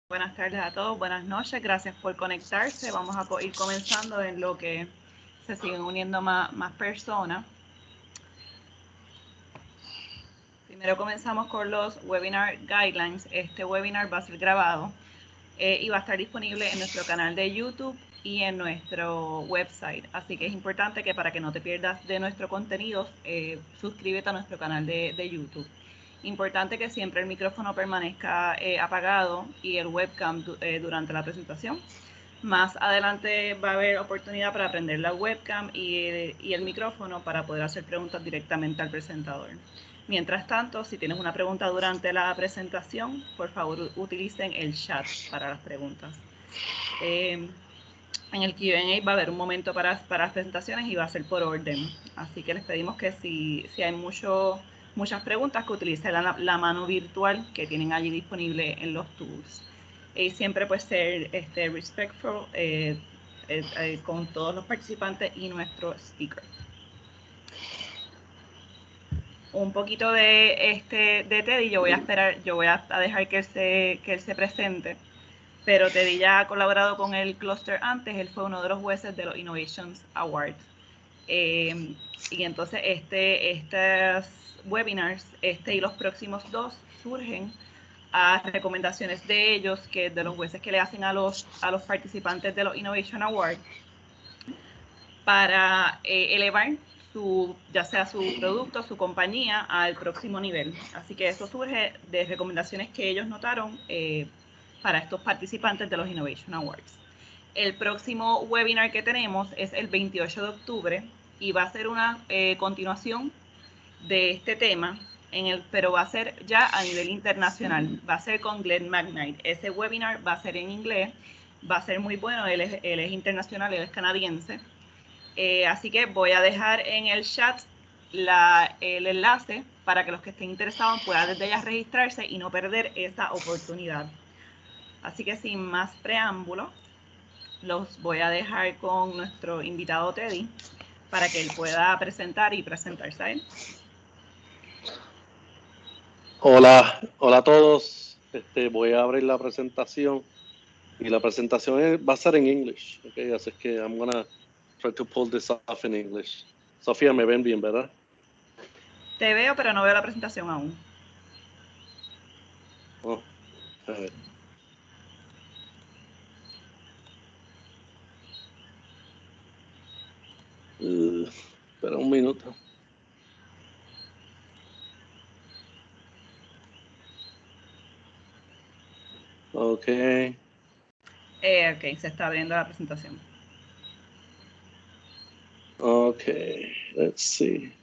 Buenas tardes a todos, buenas noches, gracias por conectarse. Vamos a ir comenzando en lo que se siguen uniendo más personas. Primero comenzamos con los webinar guidelines. Este webinar va a ser grabado y va a estar disponible en nuestro canal de YouTube y en nuestro website. Así que es importante que para que no te pierdas de nuestro contenido, suscríbete a nuestro canal de YouTube. Importante que siempre el micrófono permanezca apagado y el webcam durante la presentación. Más adelante va a haber oportunidad para aprender la webcam y el micrófono para poder hacer preguntas directamente al presentador. Mientras tanto, si tienes una pregunta durante la presentación, por favor utilicen el chat para las preguntas. En el Q&A va a haber un momento para las presentaciones y va a ser por orden. Así que les pedimos que si hay muchas preguntas, que utilicen la mano virtual que tienen allí disponible en los tools. Y siempre pues ser respectful con todos los participantes y nuestro speaker. Un poquito de Teddy, yo voy a dejar que él se presente, pero Teddy ya ha colaborado con el cluster antes, él fue uno de los jueces de los Innovations Awards. Y entonces estos webinars, y los próximos dos, surgen a recomendaciones de ellos, de los jueces que le hacen a los participantes de los Innovation Awards, para elevar ya sea su producto, su compañía, al próximo nivel. Así que eso surge de recomendaciones que ellos notaron para estos participantes de los Innovation Awards. El próximo webinar que tenemos es el 28 de octubre y va a ser una continuación de este tema, pero va a ser ya a nivel internacional. Va a ser con Glenn McKnight. Ese webinar va a ser en inglés, va a ser muy bueno, él es internacional, él es canadiense. Así que voy a dejar en el chat el enlace para que los que estén interesados puedan desde ya registrarse y no perder esa oportunidad. Así que sin más preámbulo, los voy a dejar con nuestro invitado Teddy para que él pueda presentar y presentarse a él. Hola a todos. Voy a abrir la presentación y la presentación va a ser en English, okay? Así que I'm gonna try to pull this off in English. Sofía, me ven bien, ¿verdad? Te veo, pero no veo la presentación aún. Oh, a ver. Espera un minuto. Okay. Ok, se está abriendo la presentación. Okay, let's see.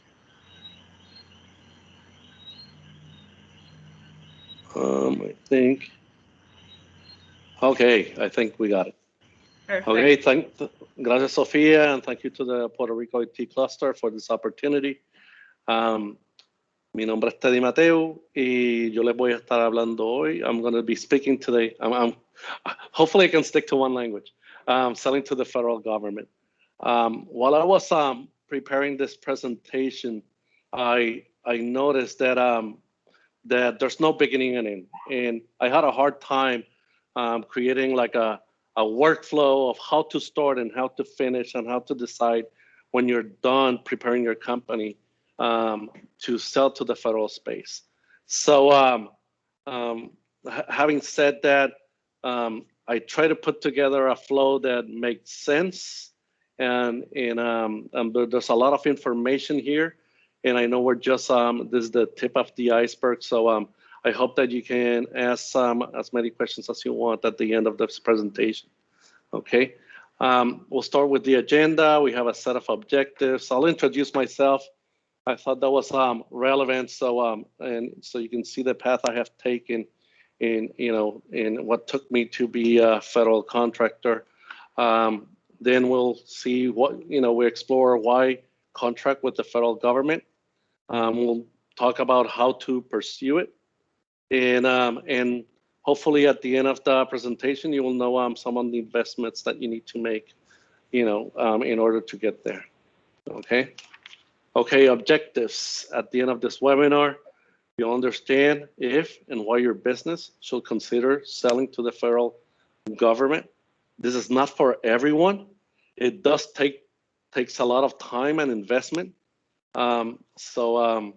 I think. Okay, I think we got it. Perfect. Okay, gracias, Sofía, and thank you to the Puerto Rico IT Cluster for this opportunity. Mi nombre es Teddy Matheu y yo les voy a estar hablando hoy. I'm going to be speaking today. Hopefully I can stick to one language. Selling to the federal government. While I was preparing this presentation, I noticed that that there's no beginning and end, and I had a hard time creating like a workflow of how to start and how to finish and how to decide when you're done preparing your company to sell to the federal space. So having said that, I try to put together a flow that makes sense, and there's a lot of information here, and I know we're just this is the tip of the iceberg. So I hope that you can ask as many questions as you want at the end of this presentation. Okay, we'll start with the agenda. We have a set of objectives. I'll introduce myself. I thought that was relevant, so so you can see the path I have taken in what took me to be a federal contractor. Then we'll see what we explore why contract with the federal government. We'll talk about how to pursue it, and hopefully at the end of the presentation you will know some of the investments that you need to make, in order to get there. Okay. Okay, objectives at the end of this webinar. You understand if and why your business should consider selling to the federal government. This is not for everyone. It does takes a lot of time and investment. Hopefully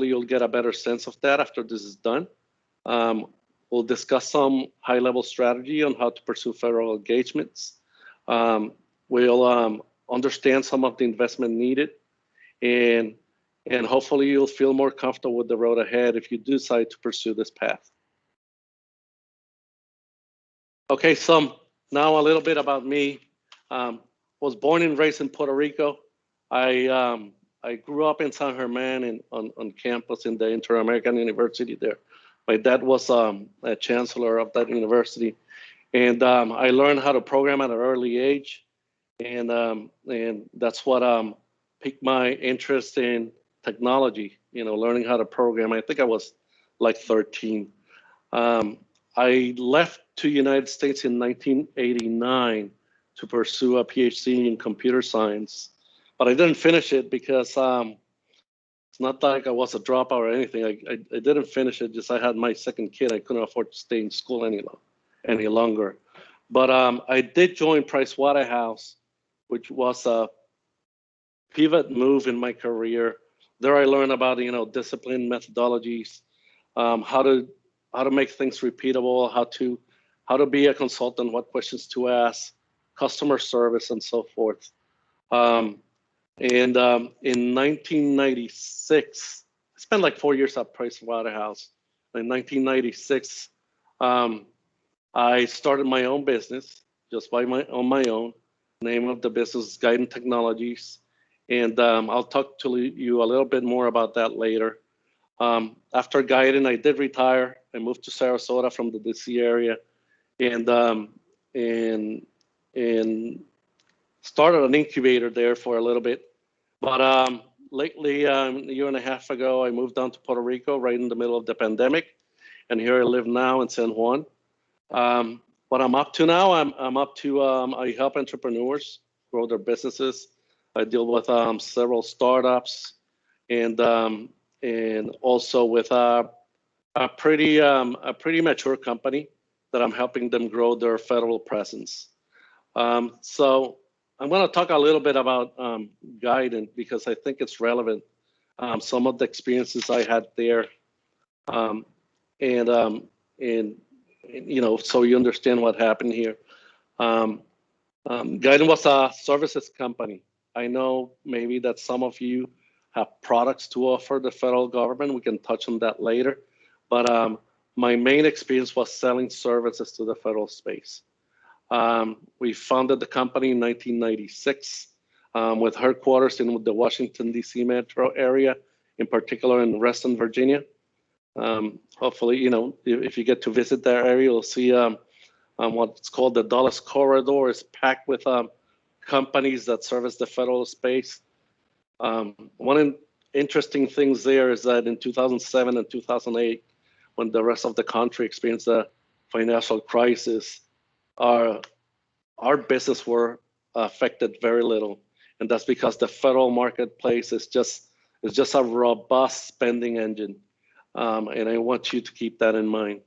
you'll get a better sense of that after this is done. We'll discuss some high-level strategy on how to pursue federal engagements. We'll understand some of the investment needed, and hopefully you'll feel more comfortable with the road ahead if you decide to pursue this path. Okay, so now a little bit about me. Was born and raised in Puerto Rico. I grew up in San Germán on campus in the Inter-American University there. My dad was a chancellor of that university, and I learned how to program at an early age, and that's what piqued my interest in technology. You know, learning how to program. I think I was like 13. I left to United States in 1989 to pursue a PhD in computer science, but I didn't finish it because it's not like I was a dropout or anything. I didn't finish it. Just I had my second kid. I couldn't afford to stay in school any longer. But I did join Price Waterhouse, which was a pivot move in my career. There I learned about discipline methodologies, how to make things repeatable, how to be a consultant, what questions to ask, customer service, and so forth. In 1996, I spent like 4 years at Price Waterhouse. In 1996, I started my own business just on my own. Name of the business is Guidant Technologies, and I'll talk to you a little bit more about that later. After Guidant, I did retire. I moved to Sarasota from the DC area, and started an incubator there for a little bit. But lately, a year and a half ago, I moved down to Puerto Rico right in the middle of the pandemic, and here I live now in San Juan. What I'm up to now, I'm up to I help entrepreneurs grow their businesses. I deal with several startups, and also with a pretty mature company that I'm helping them grow their federal presence. So I'm going to talk a little bit about Guidant because I think it's relevant. Some of the experiences I had there, and so you understand what happened here. Guidant was a services company. I know maybe that some of you have products to offer the federal government. We can touch on that later. But my main experience was selling services to the federal space. We founded the company in 1996 with headquarters in the Washington, D.C. metro area, in particular in Reston, Virginia. Hopefully, if you get to visit that area, you'll see what's called the Dulles Corridor is packed with companies that service the federal space. One interesting things there is that in 2007 and 2008, when the rest of the country experienced a financial crisis, our business were affected very little, and that's because the federal marketplace is just a robust spending engine, and I want you to keep that in mind.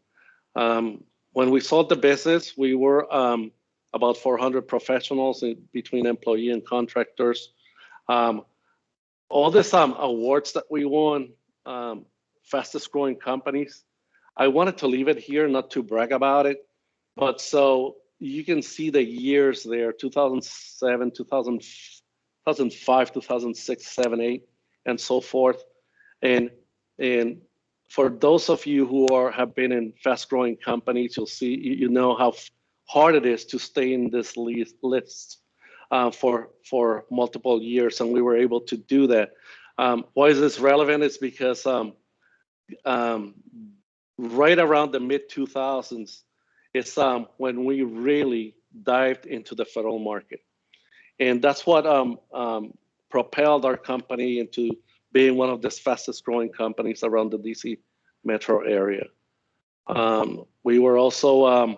When we sold the business, we were about 400 professionals between employee and contractors. All these awards that we won, fastest growing companies, I wanted to leave it here, not to brag about it, but so you can see the years there, 2007, 2005, 2006, 7, 8, and so forth. And for those of you who have been in fast-growing companies, you'll see, you know how hard it is to stay in this list for multiple years, and we were able to do that. Why is this relevant? It's because right around the mid-2000s, it's when we really dived into the federal market. And that's what propelled our company into being one of the fastest growing companies around the DC metro area. We were also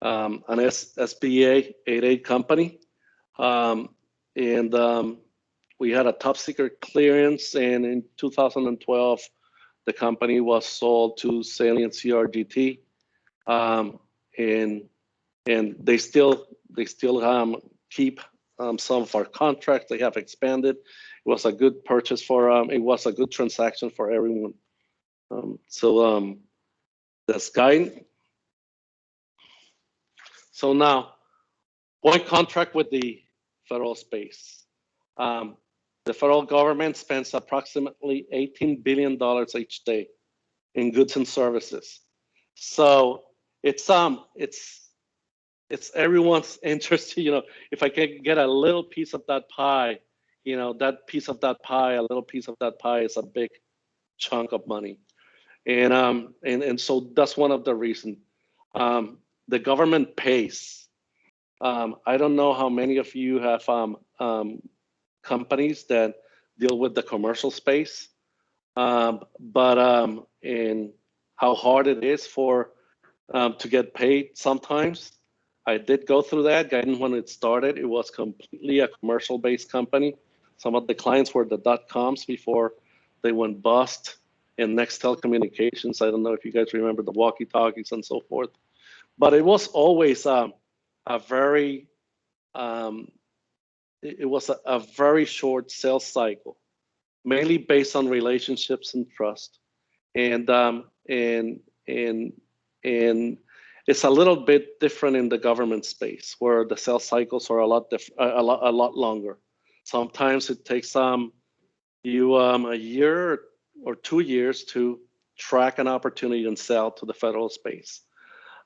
an SBA 8A company. And we had a top secret clearance, and in 2012, The company was sold to Salient CRGT, and they still keep some of our contracts. They have expanded. It was a good purchase for it was a good transaction for everyone. The Sky. So now, why contract with the federal space? The federal government spends approximately $18 billion each day in goods and services. So it's everyone's interest. If I can get a little piece of that pie, that piece of that pie, a little piece of that pie is a big chunk of money. And so that's one of the reasons. The government pays. I don't know how many of you have companies that deal with the commercial space, but and how hard it is to get paid sometimes. I did go through that. Guidance, when it started, it was completely a commercial-based company. Some of the clients were the .coms before they went bust. And Nextel Communications, I don't know if you guys remember the walkie-talkies and so forth. But it was always a very short sales cycle, mainly based on relationships and trust. And it's a little bit different in the government space, where the sales cycles are a lot longer. Sometimes it takes you a year or 2 years to track an opportunity and sell to the federal space.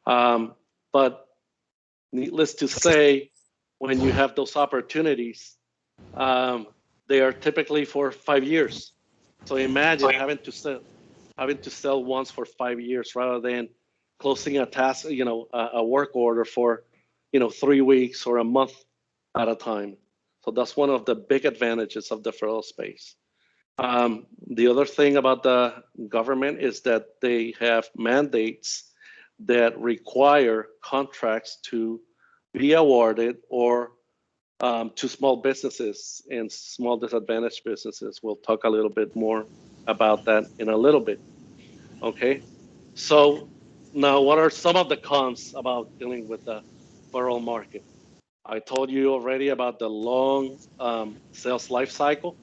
But needless to say, when you have those opportunities, they are typically for 5 years. So imagine having to sell once for 5 years rather than closing a task, a work order for, 3 weeks or a month at a time. So that's one of the big advantages of the federal space. The other thing about the government is that they have mandates that require contracts to be awarded or to small businesses and small disadvantaged businesses. We'll talk a little bit more about that in a little bit. Okay, so now what are some of the cons about dealing with the federal market? I told you already about the long sales life cycle,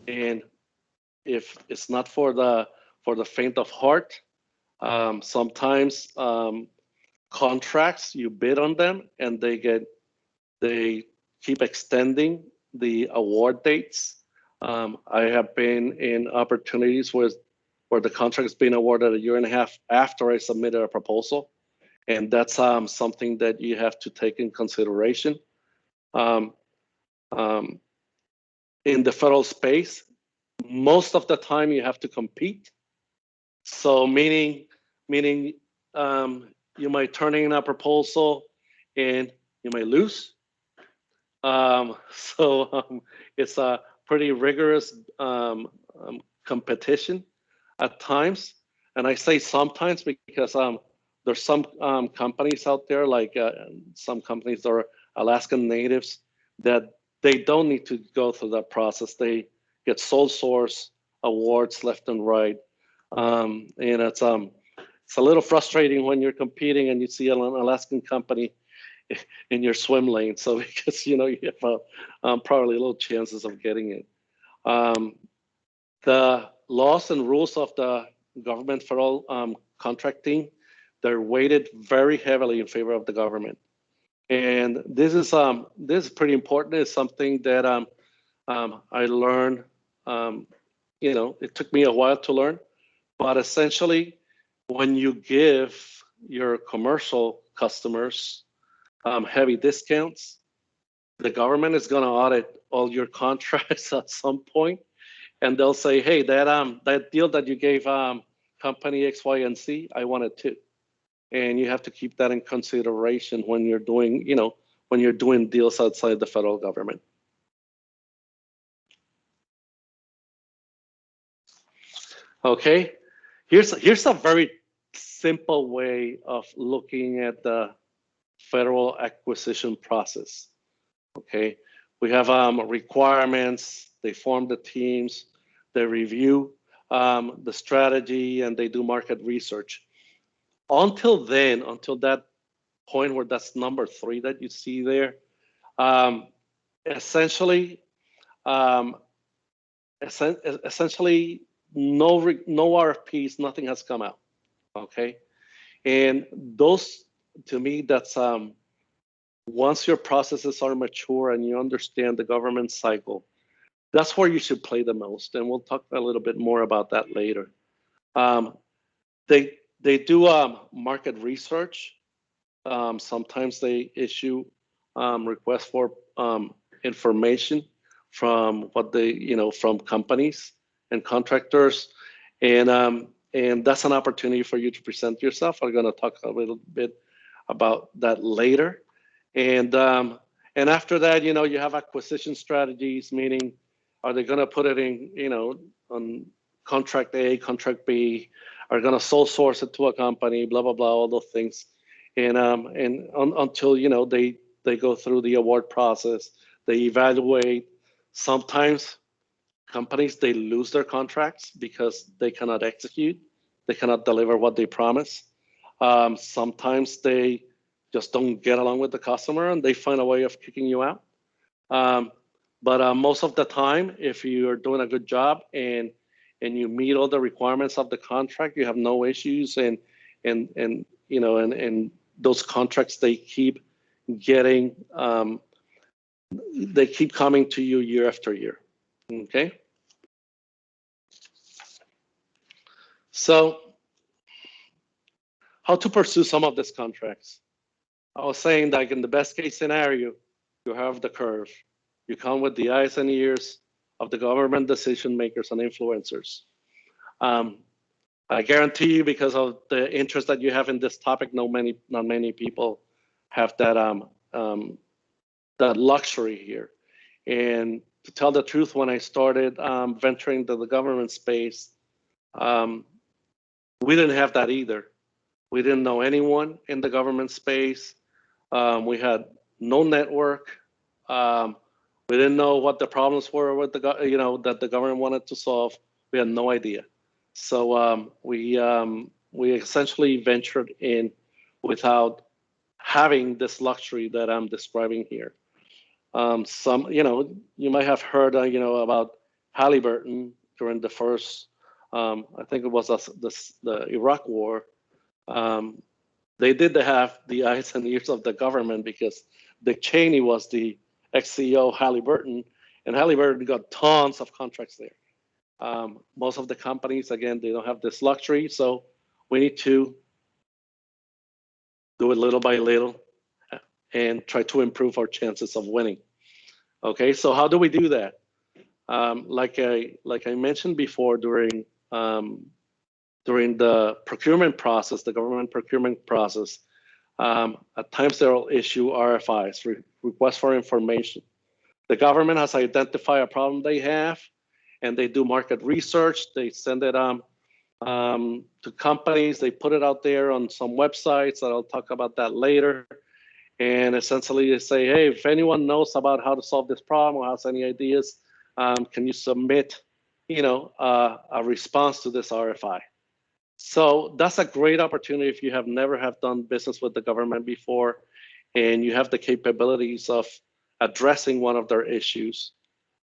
and if it's not for the faint of heart, sometimes contracts, you bid on them and they keep extending the award dates. I have been in opportunities where the contract has been awarded a year and a half after I submitted a proposal, and that's something that you have to take in consideration. In the federal space, most of the time you have to compete. So meaning you might turn in a proposal and you may lose. It's a pretty rigorous competition at times. And I say sometimes because there's some companies out there, like some companies that are Alaskan natives, that they don't need to go through that process. They get sole source awards left and right. And it's a little frustrating when you're competing and you see an Alaskan company in your swim lane. So because you have probably little chances of getting it. The laws and rules of the government federal contracting, they're weighted very heavily in favor of the government. And this is pretty important. It's something that I learned. It took me a while to learn, but essentially, when you give your commercial customers heavy discounts, the government is going to audit all your contracts at some point, and they'll say, "Hey, that deal that you gave company X, Y, and Z, I want it too." And you have to keep that in consideration when you're doing deals outside the federal government. Okay, here's a very simple way of looking at the federal acquisition process. Okay, we have requirements. They form the teams. They review the strategy, and they do market research. Until then, until that point where that's number 3 that you see there, essentially, um, essentially no RFPs, nothing has come out. Okay, and those, to me, that's once your processes are mature and you understand the government cycle, that's where you should play the most. And we'll talk a little bit more about that later. They do market research. Sometimes they issue requests for information from what they, from companies and contractors, and that's an opportunity for you to present yourself. I'm going to talk a little bit about that later, and after that, you have acquisition strategies, meaning are they going to put it in, on contract A, contract B, are going to sole source it to a company, blah blah blah, all those things, until they go through the award process, they evaluate. Sometimes companies, they lose their contracts because they cannot execute, they cannot deliver what they promise. Sometimes they just don't get along with the customer and they find a way of kicking you out. But most of the time, if you're doing a good job and you meet all the requirements of the contract, you have no issues, and those contracts, they keep getting, they keep coming to you year after year. Okay. So how to pursue some of these contracts? I was saying that in the best case scenario, you have the curve. You come with the eyes and ears of the government decision makers and influencers. I guarantee you, because of the interest that you have in this topic, not many people have that that luxury here. And to tell the truth, when I started venturing into the government space, we didn't have that either. We didn't know anyone in the government space. We had no network. We didn't know what the problems were with that the government wanted to solve. We had no idea. So we essentially ventured in without having this luxury that I'm describing here. You might have heard about Halliburton during the first, I think it was the Iraq War. They did have the eyes and ears of the government because Dick Cheney was the ex-CEO of Halliburton, and Halliburton got tons of contracts there. Most of the companies, again, they don't have this luxury, so we need to do it little by little and try to improve our chances of winning. Okay, so how do we do that? Like I mentioned before, during the procurement process, the government procurement process, at times they'll issue RFIs, requests for information. The government has identified a problem they have, and they do market research. They send it to companies. They put it out there on some websites. I'll talk about that later. And essentially they say, hey, if anyone knows about how to solve this problem or has any ideas, can you submit, a response to this RFI? So that's a great opportunity if you have never done business with the government before, and you have the capabilities of addressing one of their issues,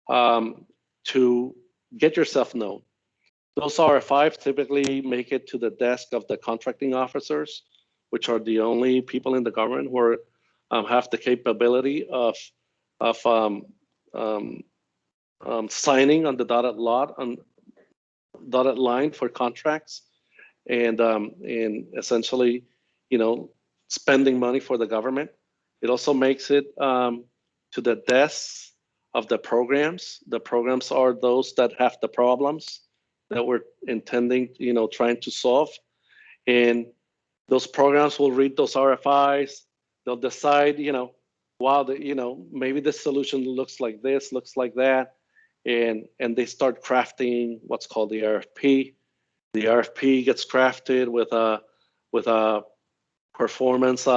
to get yourself known. Those RFIs typically make it to the desk of the contracting officers, which are the only people in the government who have the capability of signing on the dotted line for contracts, and essentially, spending money for the government. It also makes it to the desks of the programs. The programs are those that have the problems that we're intending, trying to solve. And those programs will read those RFIs. They'll decide, wow, maybe this solution looks like this, looks like that. And they start crafting what's called the RFP. The RFP gets crafted with a performance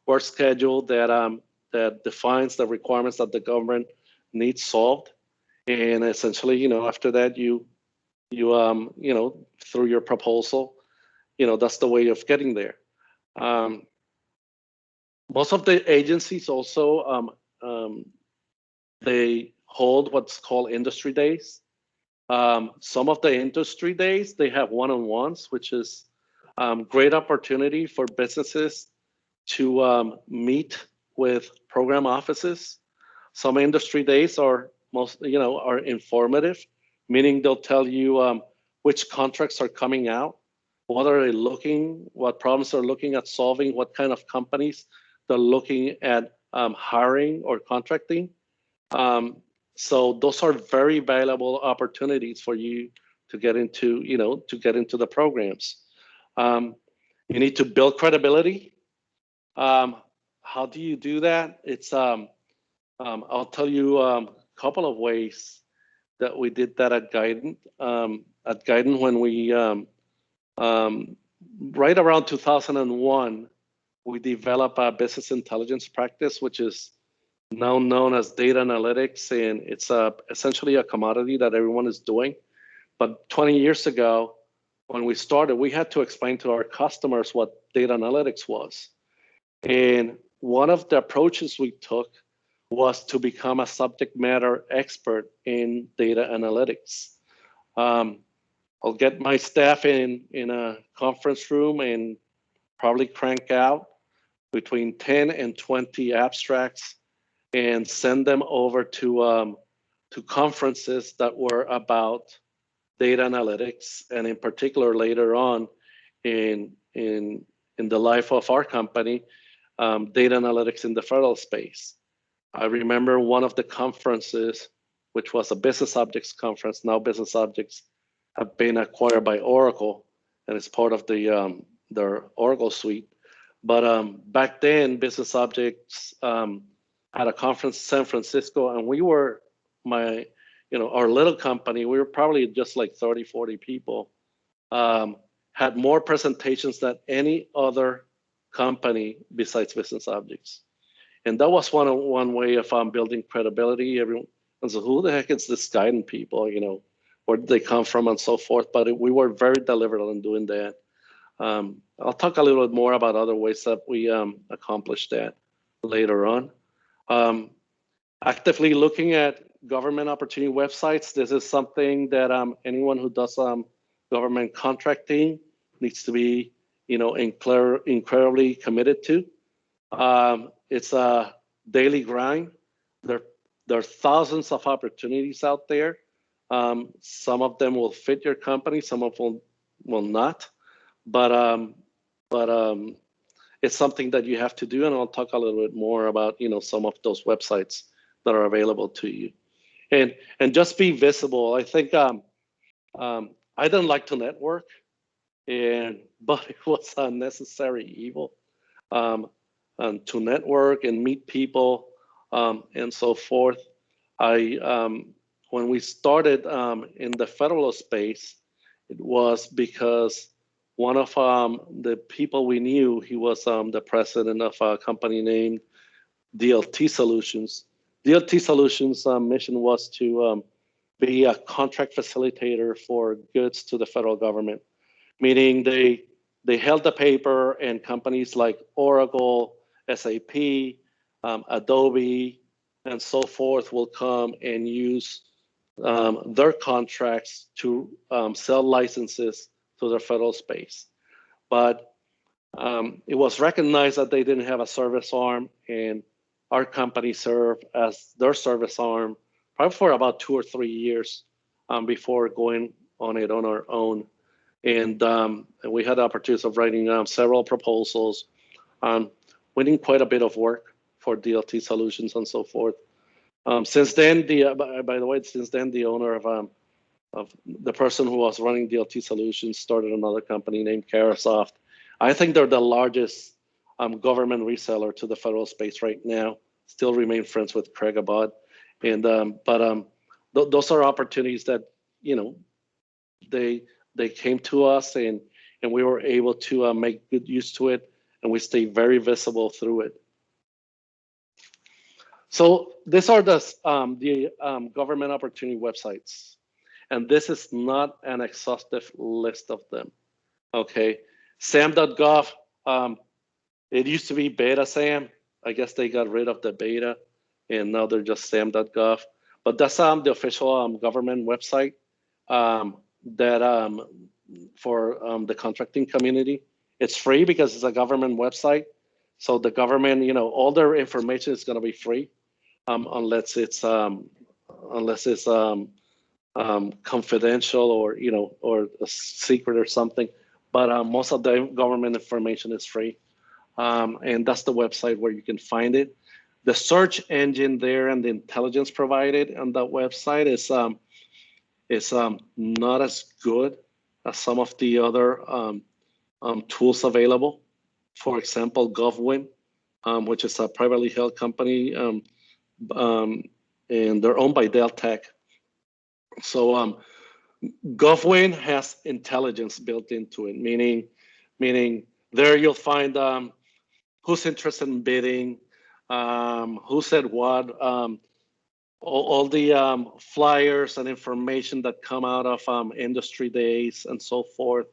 work schedule that defines the requirements that the government needs solved. And essentially, after that, you you know, through your proposal, you know, that's the way of getting there. Most of the agencies also, they hold what's called industry days. Some of the industry days, they have one-on-ones, which is great opportunity for businesses to meet with program offices. Some industry days are are informative, meaning they'll tell you which contracts are coming out, what are they looking, what problems they're looking at solving, what kind of companies they're looking at hiring or contracting. So those are very valuable opportunities for you to get into, the programs. You need to build credibility. How do you do that? It's I'll tell you a couple of ways that we did that at Guidant. At Guidant, when we right around 2001, we developed a business intelligence practice, which is now known as data analytics, and it's essentially a commodity that everyone is doing. But 20 years ago, when we started, we had to explain to our customers what data analytics was. And one of the approaches we took was to become a subject matter expert in data analytics. I'll get my staff in a conference room and probably crank out between 10 and 20 abstracts and send them over to conferences that were about data analytics, and in particular later on in the life of our company, data analytics in the federal space. I remember one of the conferences, which was a business objects conference. Now business objects have been acquired by Oracle, and it's part of their Oracle suite. But back then, business objects had a conference in San Francisco, and we were our little company. We were probably just like 30, 40 people. Had more presentations than any other company besides business objects. And that was one way of building credibility. Everyone said, who the heck is this Guidant people? Where did they come from and so forth? But we were very deliberate in doing that. I'll talk a little bit more about other ways that we accomplished that later on. Actively looking at government opportunity websites. This is something that anyone who does government contracting needs to be, incredibly committed to. It's a daily grind. There are thousands of opportunities out there. Some of them will fit your company, some of them will not. But it's something that you have to do, and I'll talk a little bit more about some of those websites that are available to you. And just be visible. I think I don't like to network, but it was a necessary evil. And to network and meet people and so forth. When we started in the federal space, it was because one of the people we knew, he was the president of a company named DLT Solutions. DLT Solutions' mission was to be a contract facilitator for goods to the federal government, meaning they held the paper, and companies like Oracle, SAP, Adobe, and so forth will come and use their contracts to sell licenses to the federal space. But it was recognized that they didn't have a service arm, and our company served as their service arm probably for about 2 or 3 years before going on it on our own. And we had the opportunity of writing several proposals, winning quite a bit of work for DLT Solutions and so forth. Since then, the owner of the person who was running DLT Solutions started another company named Carasoft. I think they're the largest government reseller to the federal space right now. Still remain friends with Craig Abad, and those are opportunities that they came to us, and we were able to make good use to it, and we stay very visible through it. So these are the government opportunity websites, And this is not an exhaustive list of them. Okay, SAM.gov, it used to be beta SAM. I guess they got rid of the beta and now they're just SAM.gov. But that's the official government website that for the contracting community. It's free because it's a government website. So the government, all their information is going to be free, unless it's confidential or or a secret or something. But most of the government information is free, and that's the website where you can find it. The search engine there and the intelligence provided on that website is not as good as some of the other tools available. For example, GovWin, which is a privately held company, and they're owned by Dell Tech. So GovWin has intelligence built into it, meaning there you'll find who's interested in bidding, who said what, all the flyers and information that come out of industry days and so forth.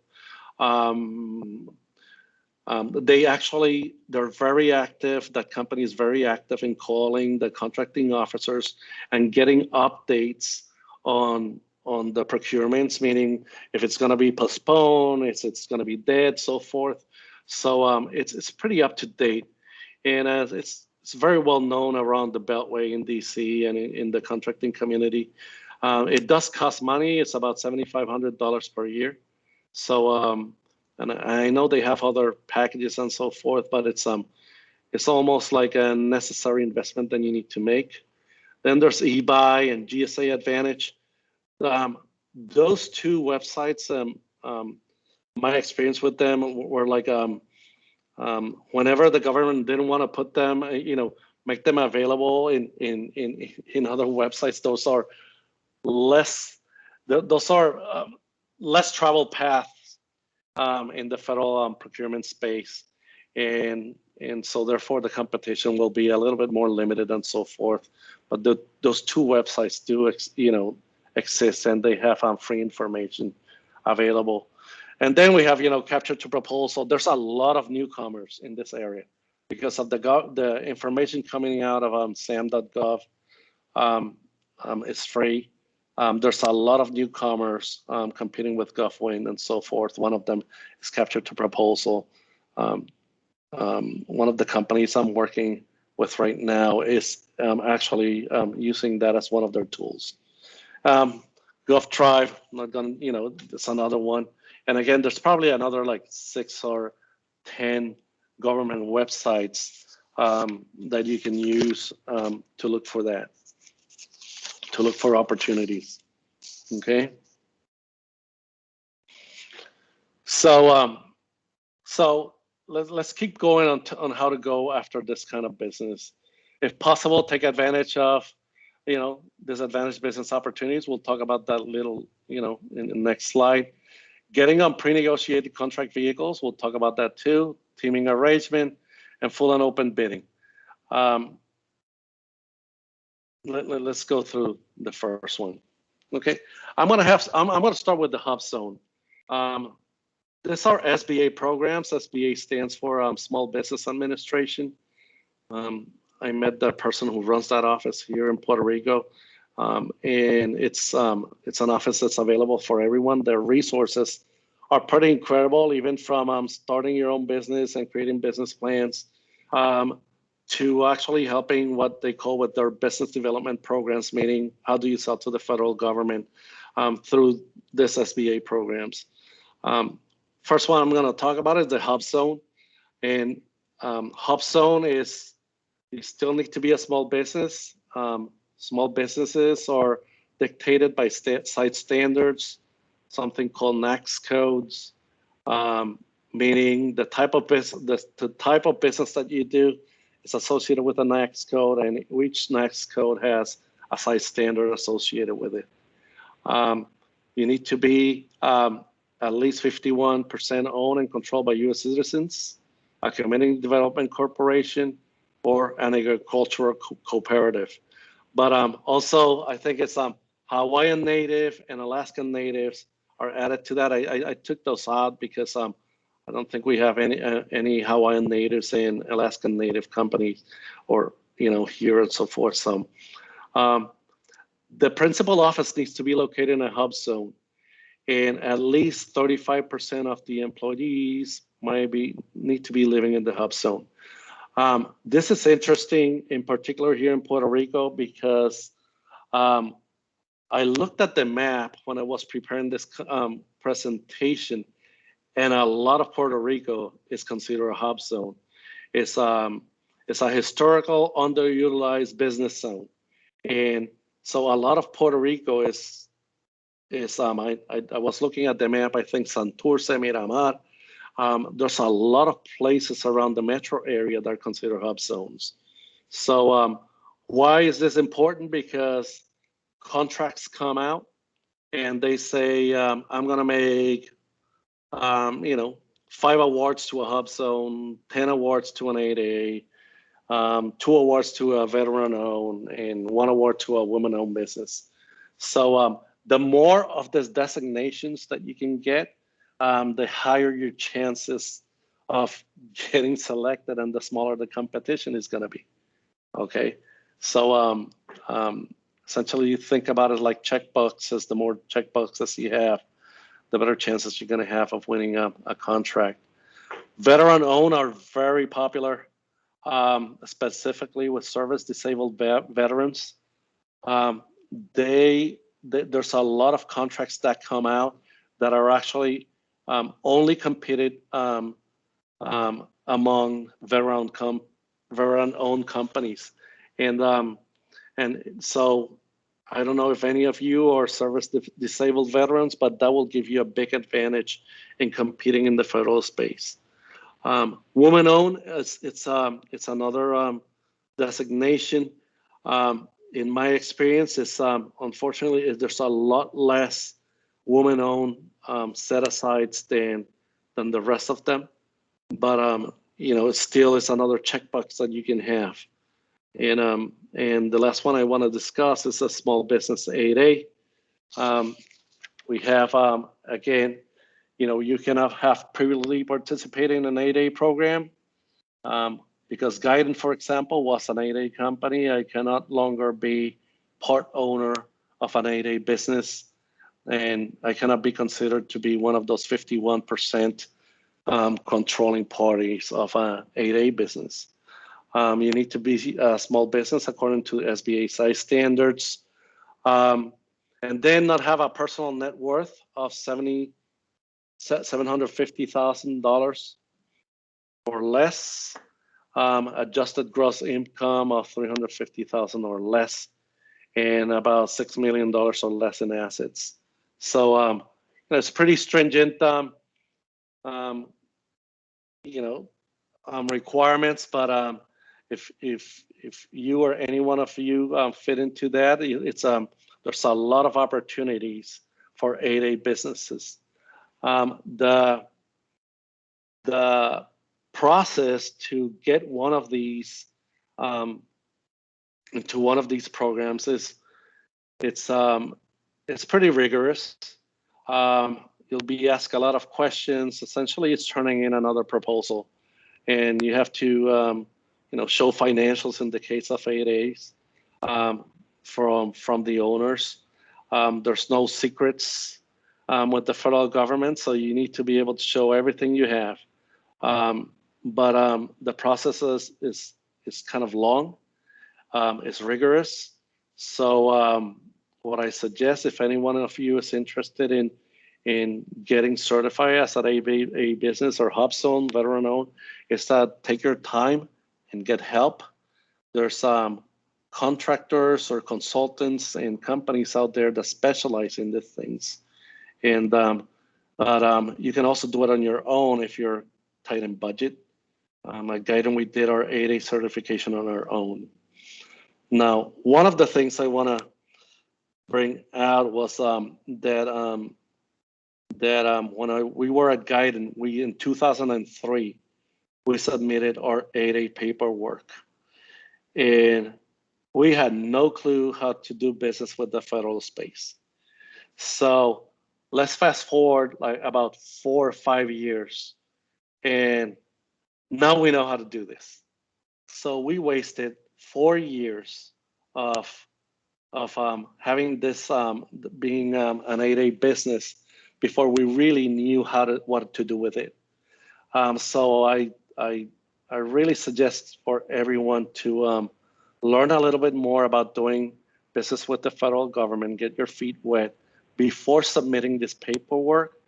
They're very active. That company is very active in calling the contracting officers and getting updates on the procurements, meaning if it's going to be postponed, if it's going to be dead, so forth. So it's pretty up to date, and it's very well known around the Beltway in DC and in the contracting community. It does cost money. It's about $7,500 per year. So and I know they have other packages and so forth, but it's almost like a necessary investment that you need to make. Then there's eBuy and GSA Advantage. Those two websites, my experience with them were like whenever the government didn't want to put them, make them available in other websites. Those are less travel paths in the federal procurement space, and so therefore the competition will be a little bit more limited and so forth. But those two websites do exist, and they have free information available. And then we have capture to proposal. There's a lot of newcomers in this area because of the information coming out of SAM.gov. It's free. There's a lot of newcomers competing with GovWin and so forth. One of them is capture to proposal. One of the companies I'm working with right now is actually using that as one of their tools. GovTribe, not gonna, it's another one. And again, there's probably another like 6 or 10 government websites that you can use to look for that, to look for opportunities. Okay. So let's keep going on how to go after this kind of business. If possible, take advantage of disadvantaged business opportunities. We'll talk about that little in the next slide. Getting on pre-negotiated contract vehicles, we'll talk about that too. Teaming arrangement and full and open bidding. Let's go through the first one. Okay, I'm gonna start with the HUBZone. These are SBA programs. SBA stands for Small Business Administration. I met the person who runs that office here in Puerto Rico. And it's an office that's available for everyone. Their resources are pretty incredible, even from starting your own business and creating business plans to actually helping what they call with their business development programs, meaning how do you sell to the federal government through this SBA programs. First one I'm going to talk about is the HUBZone. And HUBZone is, you still need to be a small business. Small businesses are dictated by site standards, something called NAICS codes, meaning the type of business that you do is associated with a NAICS code, and each NAICS code has a site standard associated with it. You need to be at least 51% owned and controlled by U.S. citizens, a community development corporation, or an agricultural cooperative. But also, I think it's Hawaiian Native and Alaskan Natives are added to that. I took those out because I don't think we have any Hawaiian Natives and Alaskan Native companies, or here and so forth. So the principal office needs to be located in a HUBZone, and at least 35% of the employees need to be living in the HUBZone. This is interesting, in particular here in Puerto Rico, because I looked at the map when I was preparing this presentation, and a lot of Puerto Rico is considered a HUBZone. It's a historical underutilized business zone, and so a lot of Puerto Rico is I was looking at the map. I think Santurce, Miramar. There's a lot of places around the metro area that are considered HUBZones. So why is this important? Because contracts come out and they say, I'm going to make, 5 awards to a HUBZone, 10 awards to an 8A, 2 awards to a veteran-owned, and 1 award to a woman-owned business. So the more of these designations that you can get, the higher your chances of getting selected, and the smaller the competition is going to be. Okay, so essentially, you think about it like checkboxes. The more checkboxes you have, the better chances you're going to have of winning a contract. Veteran-owned are very popular, specifically with service-disabled veterans. There's a lot of contracts that come out that are actually only competed among veteran-owned companies, and so I don't know if any of you are service-disabled veterans, but that will give you a big advantage in competing in the federal space. Woman-owned, it's another designation. In my experience, it's unfortunately there's a lot less woman-owned set-asides than the rest of them, but it still is another checkbox that you can have. And the last one I want to discuss is a small business 8A. We have again, you cannot have previously participated in an 8A program. Because Guidant, for example, was an 8A company. I cannot longer be part owner of an 8A business, and I cannot be considered to be one of those 51% controlling parties of an 8A business. You need to be a small business according to SBA size standards, and then not have a personal net worth of $750,000 or less. Adjusted gross income of $350,000 or less, and about $6 million or less in assets. So it's pretty stringent, requirements. But if you or any one of you fit into that, there's a lot of opportunities for 8A businesses. The process to get one of these into one of these programs it's pretty rigorous. You'll be asked a lot of questions. Essentially, it's turning in another proposal, and you have to show financials in the case of 8As from the owners. There's no secrets with the federal government, so you need to be able to show everything you have. But the process is kind of long. It's rigorous. So what I suggest, if any one of you is interested in getting certified as an 8A business or HUBZone veteran-owned, is that take your time and get help. There's contractors or consultants and companies out there that specialize in these things, and but you can also do it on your own if you're tight in budget. At Guidant, we did our 8A certification on our own. Now, one of the things I want to bring out was that when we were at Guidant, in 2003, we submitted our 8A paperwork. And we had no clue how to do business with the federal space. So let's fast forward like about 4 or 5 years, and now we know how to do this. So we wasted 4 years of having this being an 8A business before we really knew what to do with it. So I really suggest for everyone to learn a little bit more about doing business with the federal government, get your feet wet before submitting this paperwork,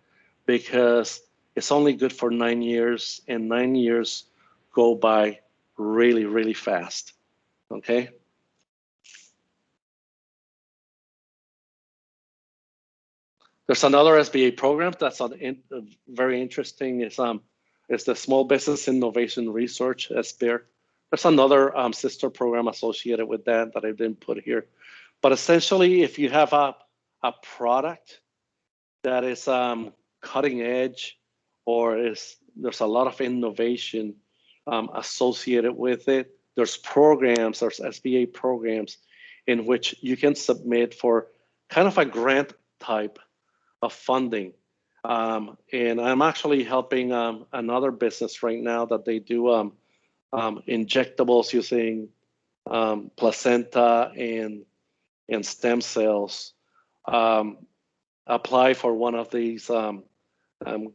because it's only good for 9 years, and 9 years go by really, really fast. Okay. There's another SBA program that's very interesting. It's the Small Business Innovation Research, SBIR. There's another sister program associated with that I didn't put here. But essentially, if you have a product that is cutting edge, or there's a lot of innovation associated with it, there's SBA programs in which you can submit for kind of a grant type of funding. And I'm actually helping another business right now that they do injectables using placenta and stem cells, apply for one of these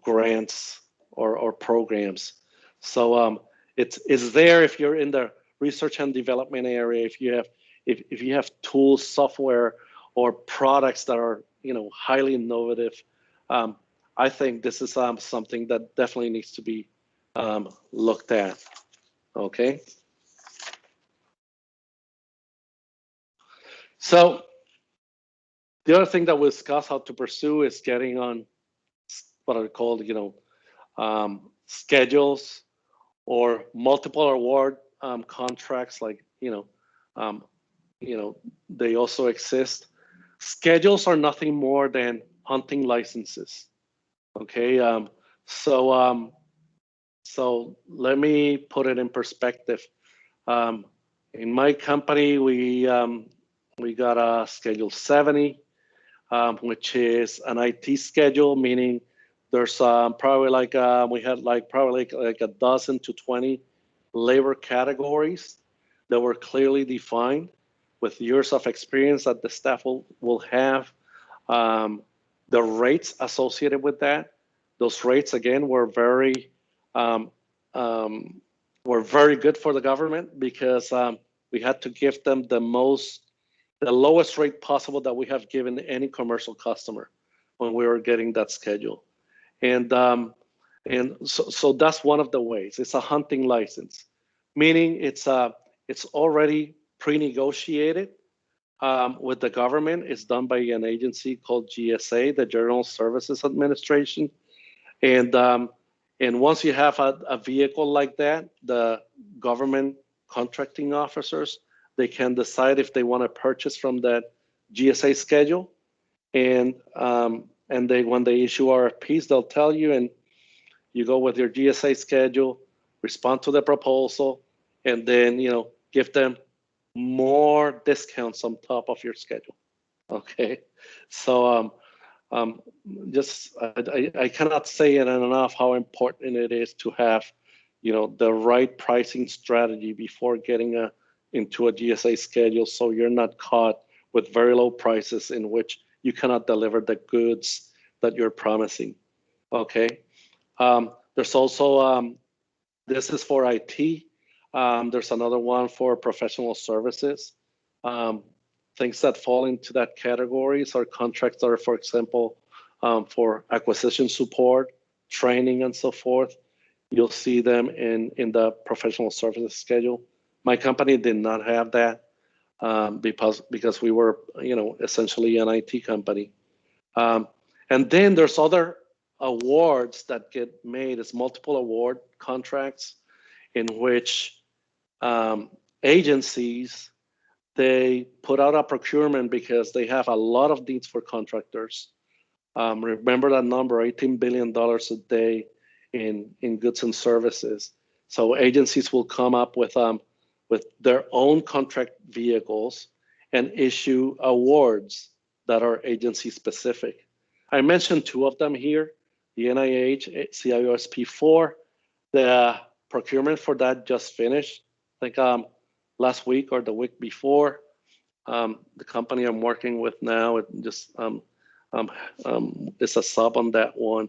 grants or programs. So it's there if you're in the research and development area, if you have tools, software, or products that are highly innovative. I think this is something that definitely needs to be looked at. Okay. So the other thing that we discuss how to pursue is getting on what are called, schedules or multiple award contracts. Like they also exist. Schedules are nothing more than hunting licenses. Okay. So let me put it in perspective. In my company, we got a Schedule 70, which is an IT schedule, meaning there's probably we had probably like a dozen to 20 labor categories that were clearly defined with years of experience that the staff will have. The rates associated with that, those rates again were very good for the government, because we had to give them the lowest rate possible that we have given any commercial customer when we were getting that schedule. And so that's one of the ways. It's a hunting license, meaning it's already pre-negotiated with the government. It's done by an agency called GSA, the General Services Administration. And once you have a vehicle like that, the government contracting officers, they can decide if they want to purchase from that GSA schedule. And when they issue RFPs, they'll tell you, and you go with your GSA schedule, respond to the proposal, and then give them more discounts on top of your schedule. Okay, so I cannot say it enough how important it is to have the right pricing strategy before getting into a GSA schedule, so you're not caught with very low prices in which you cannot deliver the goods that you're promising. Okay, there's also this is for IT. There's another one for professional services. Things that fall into that categories are contracts that are, for example, for acquisition support, training, and so forth. You'll see them in the professional services schedule. My company did not have that because we were, essentially an IT company. And then there's other awards that get made as multiple award contracts, in which agencies, they put out a procurement because they have a lot of needs for contractors. Remember that number, $18 billion a day in goods and services. So agencies will come up with with their own contract vehicles and issue awards that are agency specific. I mentioned two of them here, the NIH CIOSP4. The procurement for that just finished, I think last week or the week before. The company I'm working with now, it just it's a sub on that one.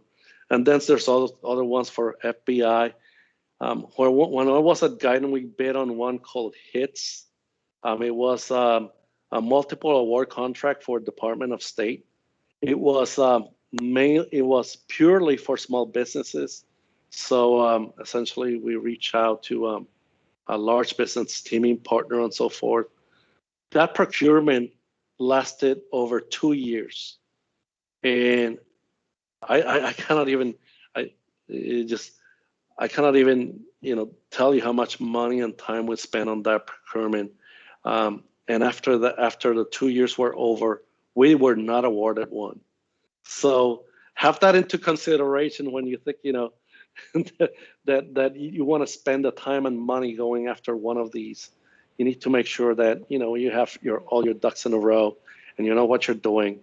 And then there's other ones for FBI. When I was at Guidance, we bid on one called HITS. It was a multiple award contract for Department of State. It was it was purely for small businesses. So essentially, we reach out to a large business teaming partner and so forth. That procurement lasted over 2 years, and I cannot even I cannot even tell you how much money and time we spent on that procurement. And after the 2 years were over, we were not awarded one. So have that into consideration when you think that you want to spend the time and money going after one of these. You need to make sure that you have all your ducks in a row and you know what you're doing,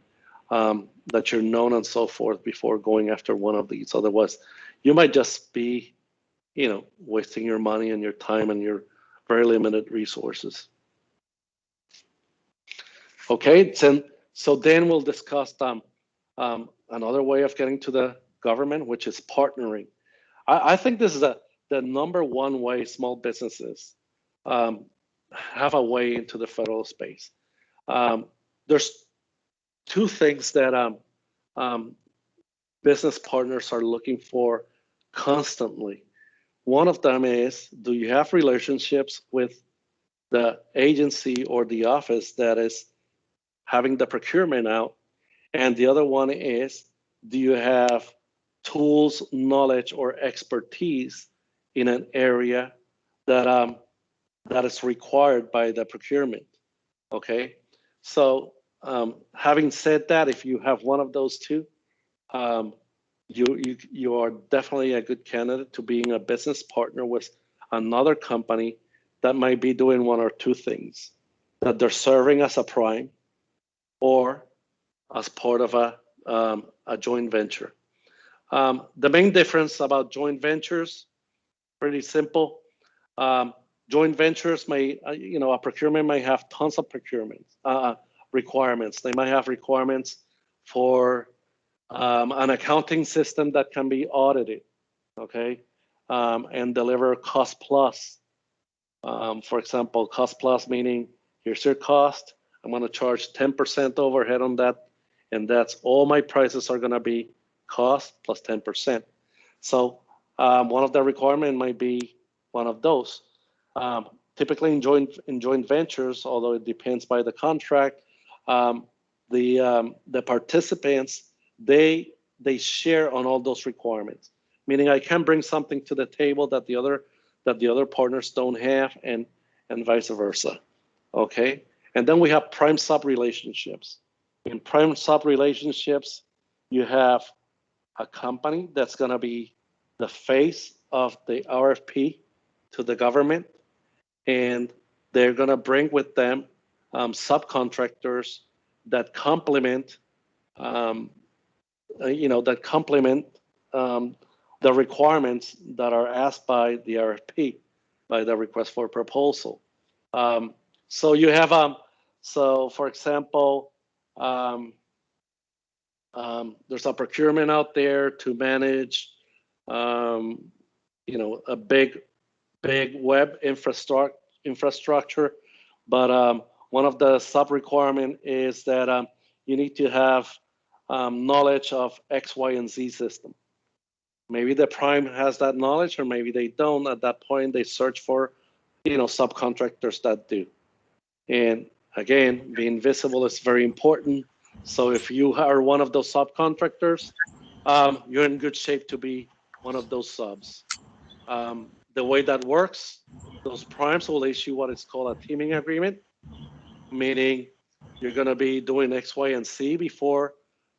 that you're known and so forth before going after one of these. Otherwise, you might just be wasting your money and your time and your very limited resources. Okay, so then we'll discuss another way of getting to the government, which is partnering. I think this is the number one way small businesses have a way into the federal space. There's two things that business partners are looking for constantly. One of them is, do you have relationships with the agency or the office that is having the procurement out? And the other one is, do you have tools, knowledge, or expertise in an area that is required by the procurement? Okay, so having said that, if you have one of those two, you are definitely a good candidate to being a business partner with another company that might be doing one or two things, that they're serving as a prime or as part of a joint venture. The main difference about joint ventures, pretty simple. Joint ventures may, a procurement may have tons of requirements. They might have requirements for an accounting system that can be audited, okay, and deliver cost plus. For example, cost plus meaning here's your cost. I'm going to charge 10% overhead on that, and that's all my prices are going to be cost plus 10%. So one of the requirements might be one of those. Typically in joint ventures, although it depends by the contract, the participants they share on all those requirements. Meaning I can bring something to the table that the other partners don't have, and vice versa. Okay, and then we have prime sub relationships. In prime sub relationships, you have a company that's going to be the face of the RFP to the government, and they're going to bring with them subcontractors that complement, the requirements that are asked by the RFP, by the request for proposal. So you have, so for example, there's a procurement out there to manage, a big web infrastructure, but one of the sub requirement is that you need to have knowledge of X, Y, and Z system. Maybe the prime has that knowledge, or maybe they don't. At that point, they search for, subcontractors that do. And again, being visible is very important. So if you are one of those subcontractors, you're in good shape to be one of those subs. The way that works, those primes will issue what is called a teaming agreement, meaning you're going to be doing X, Y, and Z before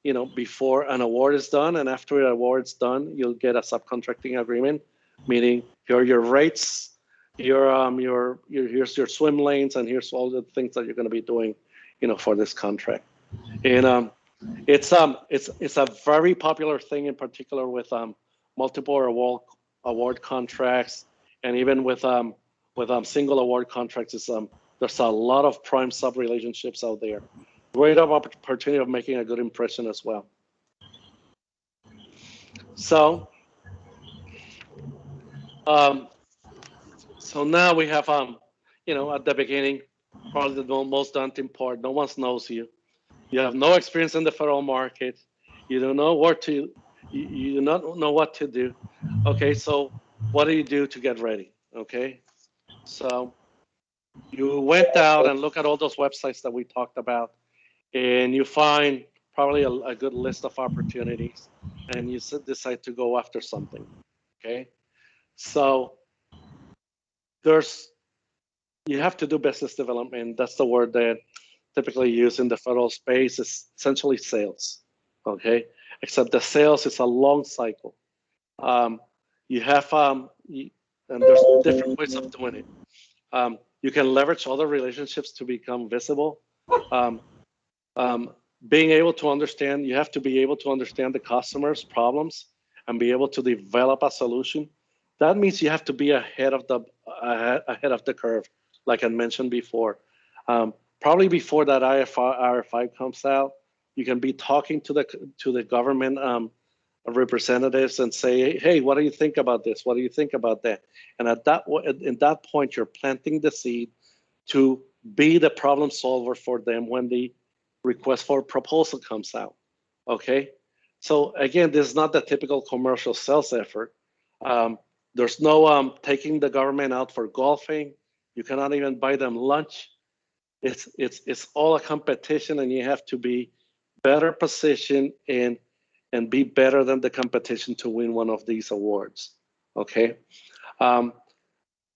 an award is done, and after an award is done, you'll get a subcontracting agreement, meaning here are your rates, here's your swim lanes, and here's all the things that you're going to be doing, for this contract. And it's a very popular thing, in particular with multiple award contracts, and even with single award contracts. There's a lot of prime sub relationships out there. Great opportunity of making a good impression as well. So so now we have at the beginning, probably the most daunting part. No one knows you. You have no experience in the federal market. You don't know you do not know what to do. Okay, so what do you do to get ready? Okay, so you went out and look at all those websites that we talked about, and you find probably a good list of opportunities, and you decide to go after something. Okay, so you have to do business development. That's the word that typically used in the federal space. Is essentially sales. Okay, except the sales is a long cycle. You have and there's different ways of doing it. You can leverage other relationships to become visible. Being able to understand, you have to be able to understand the customer's problems and be able to develop a solution. That means you have to be ahead of the curve, like I mentioned before. Probably before that RFI comes out, you can be talking to the government representatives and say, hey, what do you think about this? What do you think about that? And in that point, you're planting the seed to be the problem solver for them when the request for proposal comes out. Okay, so again, this is not the typical commercial sales effort. There's no taking the government out for golfing. You cannot even buy them lunch. It's all a competition, and you have to be better positioned and be better than the competition to win one of these awards. Okay,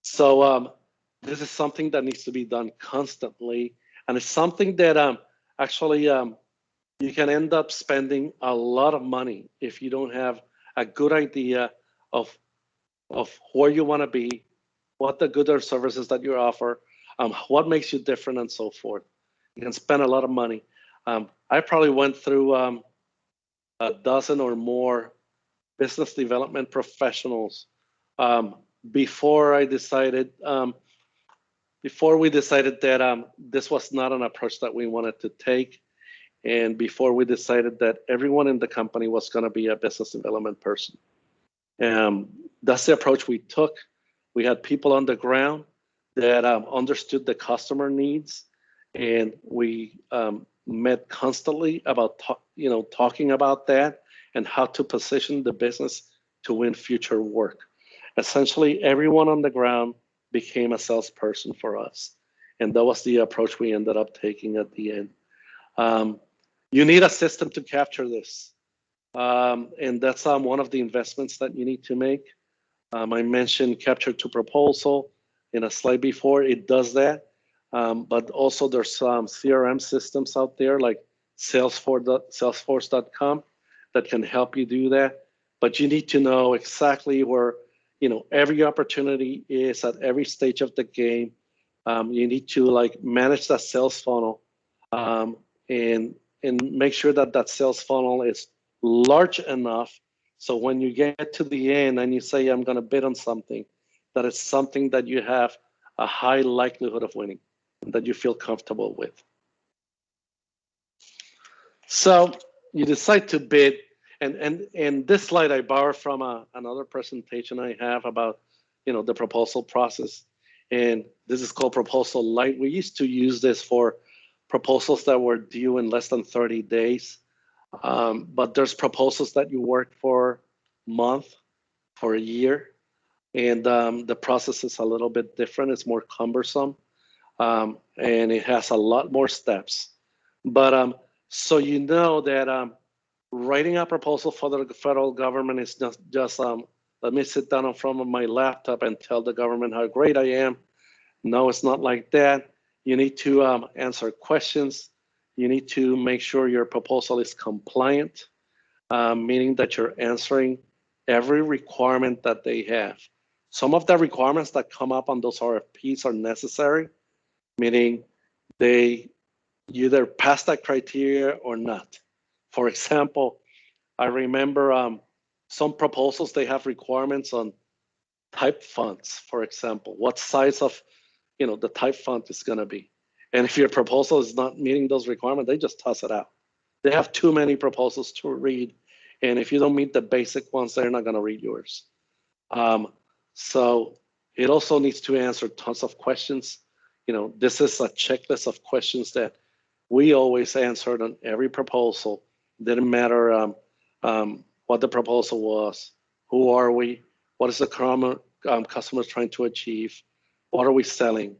so this is something that needs to be done constantly, and it's something that actually you can end up spending a lot of money if you don't have a good idea of where you want to be, what the goods or services that you offer, what makes you different, and so forth. You can spend a lot of money. I probably went through a dozen or more business development professionals before we decided that this was not an approach that we wanted to take, and before we decided that everyone in the company was going to be a business development person. That's the approach we took. We had people on the ground that understood the customer needs, and we met constantly about talking about that and how to position the business to win future work. Essentially, everyone on the ground became a salesperson for us, and that was the approach we ended up taking at the end. You need a system to capture this, and that's one of the investments that you need to make. I mentioned capture to proposal in a slide before. It does that, but also there's some CRM systems out there like Salesforce.com that can help you do that. But you need to know exactly where every opportunity is at every stage of the game. You need to manage that sales funnel and make sure that sales funnel is large enough so when you get to the end and you say, I'm going to bid on something, that it's something that you have a high likelihood of winning, that you feel comfortable with. So you decide to bid, and this slide I borrowed from another presentation I have about the proposal process, and this is called Proposal Light. We used to use this for proposals that were due in less than 30 days. But there's proposals that you work for a month, for a year, and the process is a little bit different. It's more cumbersome, and it has a lot more steps. But so that writing a proposal for the federal government is not just let me sit down in front of my laptop and tell the government how great I am. No, it's not like that. You need to answer questions. You need to make sure your proposal is compliant, meaning that you're answering every requirement that they have. some of the requirements that come up on those RFPs are necessary, meaning they either pass that criteria or not. For example, I remember some proposals, they have requirements on type fonts, for example, what size of, the type font is going to be. And if your proposal is not meeting those requirements, they just toss it out. They have too many proposals to read. And if you don't meet the basic ones, they're not going to read yours. So it also needs to answer tons of questions. This is a checklist of questions that we always answered on every proposal. Didn't matter what the proposal was, who are we, what is the customer trying to achieve, what are we selling,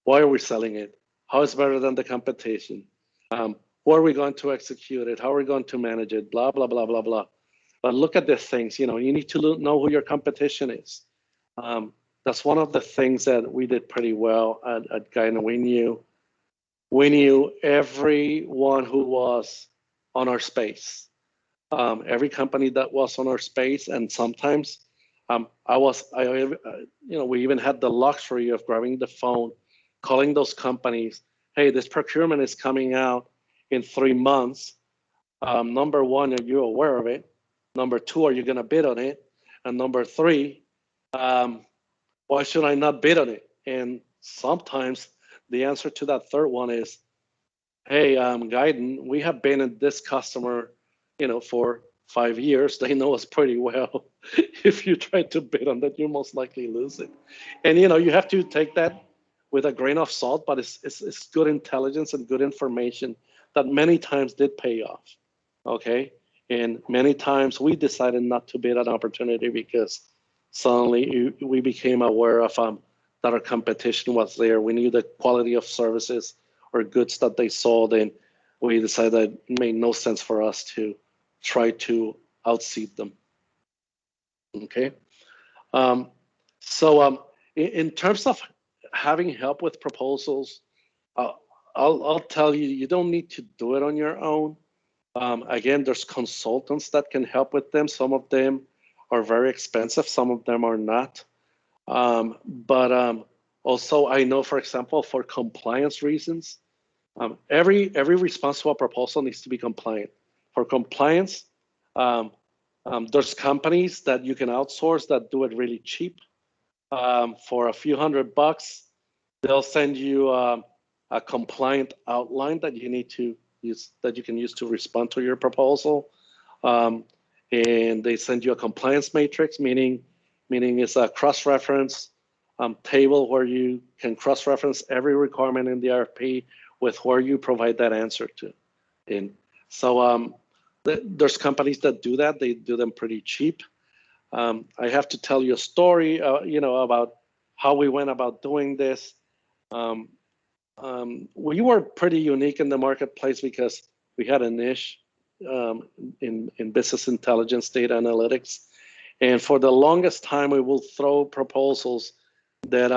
why are we selling it, how is it better than the competition, who are we going to execute it, how are we going to manage it, blah, blah, blah, blah, blah. But look at these things, you need to know who your competition is. That's one of the things that we did pretty well at Guidant. We knew everyone who was on our space, every company that was on our space, and sometimes we even had the luxury of grabbing the phone, calling those companies. Hey, this procurement is coming out in 3 months. Number one, are you aware of it? Number two, are you going to bid on it? And number three, why should I not bid on it? And sometimes the answer to that third one is, hey, Guidant, we have been in this customer, for 5 years. They know us pretty well. If you try to bid on that, you most likely lose it. And you have to take that with a grain of salt, but it's good intelligence and good information that many times did pay off. Okay, and many times we decided not to bid an opportunity because suddenly we became aware of that our competition was there. We knew the quality of services or goods that they sold, and we decided that it made no sense for us to try to outseed them. Okay, so in terms of having help with proposals, I'll tell you, you don't need to do it on your own. Again, there's consultants that can help with them. Some of them are very expensive, some of them are not. But also, I know, for example, for compliance reasons, every response to a proposal needs to be compliant. For compliance, there's companies that you can outsource that do it really cheap. For a few $100, they'll send you a compliant outline that you need to use, that you can use to respond to your proposal. And they send you a compliance matrix, meaning it's a cross-reference table where you can cross-reference every requirement in the RFP with where you provide that answer to. And so there's companies that do that. They do them pretty cheap. I have to tell you a story, about how we went about doing this. We were pretty unique in the marketplace because we had a niche in business intelligence, data analytics. And for the longest time, we will throw proposals that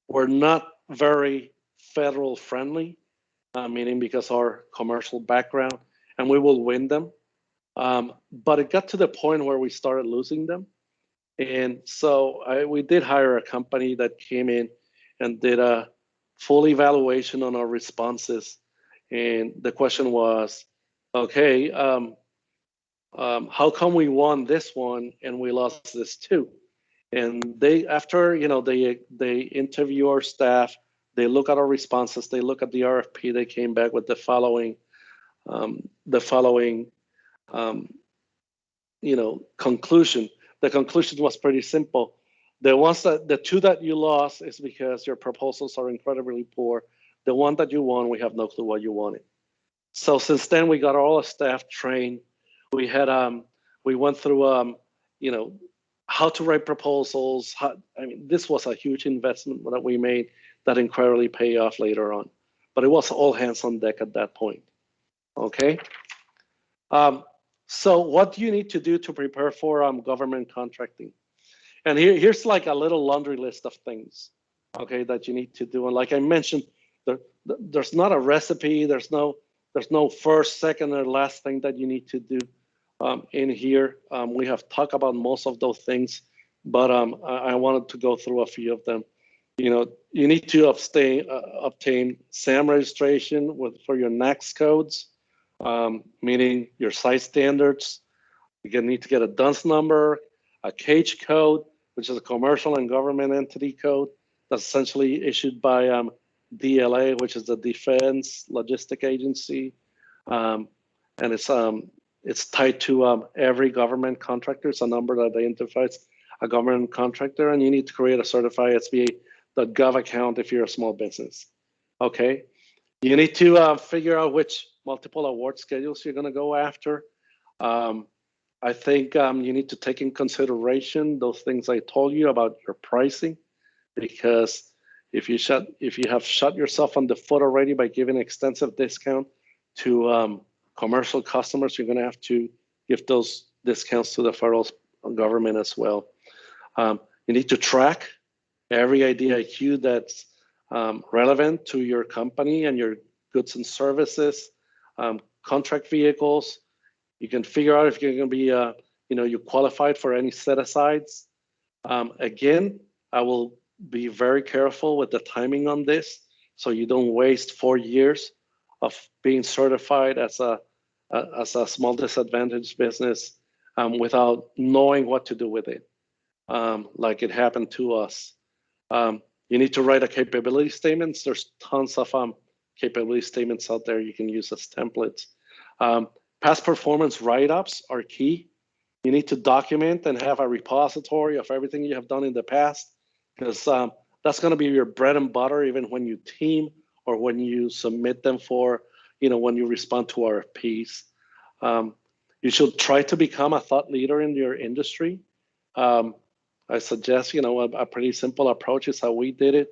were not very federal friendly, meaning because of our commercial background, and we will win them. But it got to the point where we started losing them. And so we did hire a company that came in and did a full evaluation on our responses. And the question was, okay, how come we won this one and we lost this too? And they, after, they interview our staff, they look at our responses, they look at the RFP, they came back with the following conclusion. The conclusion was pretty simple. The two that you lost is because your proposals are incredibly poor. The one that you won, we have no clue what you wanted. So since then, we got all our staff trained. We had we went through how to write proposals. This was a huge investment that we made that incredibly paid off later on. But it was all hands on deck at that point. Okay. So what do you need to do to prepare for government contracting? And here's like a little laundry list of things, okay, that you need to do. And like I mentioned, there's not a recipe. There's no first, second, or last thing that you need to do in here. We have talked about most of those things but I wanted to go through a few of them. You need to obtain SAM registration for your NAICS codes, meaning your site standards. You need to get a DUNS number, a CAGE code, which is a commercial and government entity code that's essentially issued by DLA, which is the Defense Logistic Agency, and it's tied to every government contractor. It's a number that identifies a government contractor, and you need to create a certified SBA.gov account if you're a small business. Okay, you need to figure out which multiple award schedules you're going to go after. I think you need to take in consideration those things I told you about your pricing, because if you have shut yourself on the foot already by giving extensive discount to commercial customers, you're going to have to give those discounts to the federal government as well. You need to track every IDIQ that's relevant to your company and your goods and services, contract vehicles. You can figure out if you're going to be, you qualified for any set-asides. Again, I will be very careful with the timing on this, so you don't waste 4 years of being certified as a small disadvantaged business without knowing what to do with it, like it happened to us. You need to write a capability statements. There's tons of capability statements out there you can use as templates. Past performance write-ups are key. You need to document and have a repository of everything you have done in the past, because that's going to be your bread and butter even when you team or when you submit them for, when you respond to RFPs. You should try to become a thought leader in your industry. I suggest, a pretty simple approach is how we did it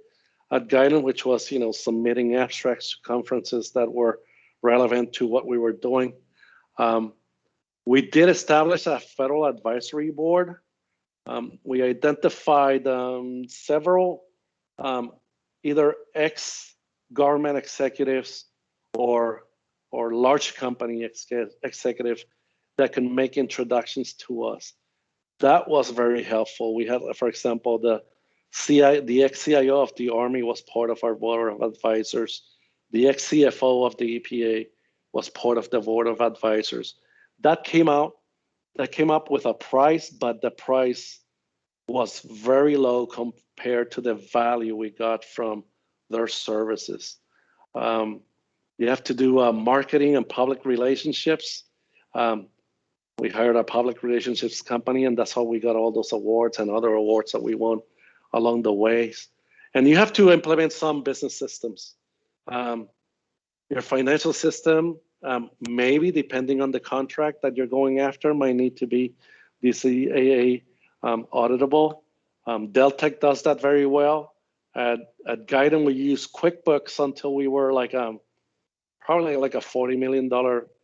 at Guidance, which was, submitting abstracts to conferences that were relevant to what we were doing. We did establish a federal advisory board. We identified several either ex-government executives or large company executives that can make introductions to us. That was very helpful. We had, for example, the ex-CIO of the Army was part of our board of advisors. The ex-CFO of the EPA was part of the board of advisors. That came up with a price, but the price was very low compared to the value we got from their services. You have to do marketing and public relationships. We hired a public relationships company, and that's how we got all those awards and other awards that we won along the ways. And you have to implement some business systems. Your financial system, maybe depending on the contract that you're going after, might need to be DCAA auditable. Deltek does that very well. At Guidance, we used QuickBooks until we were like probably like a $40 million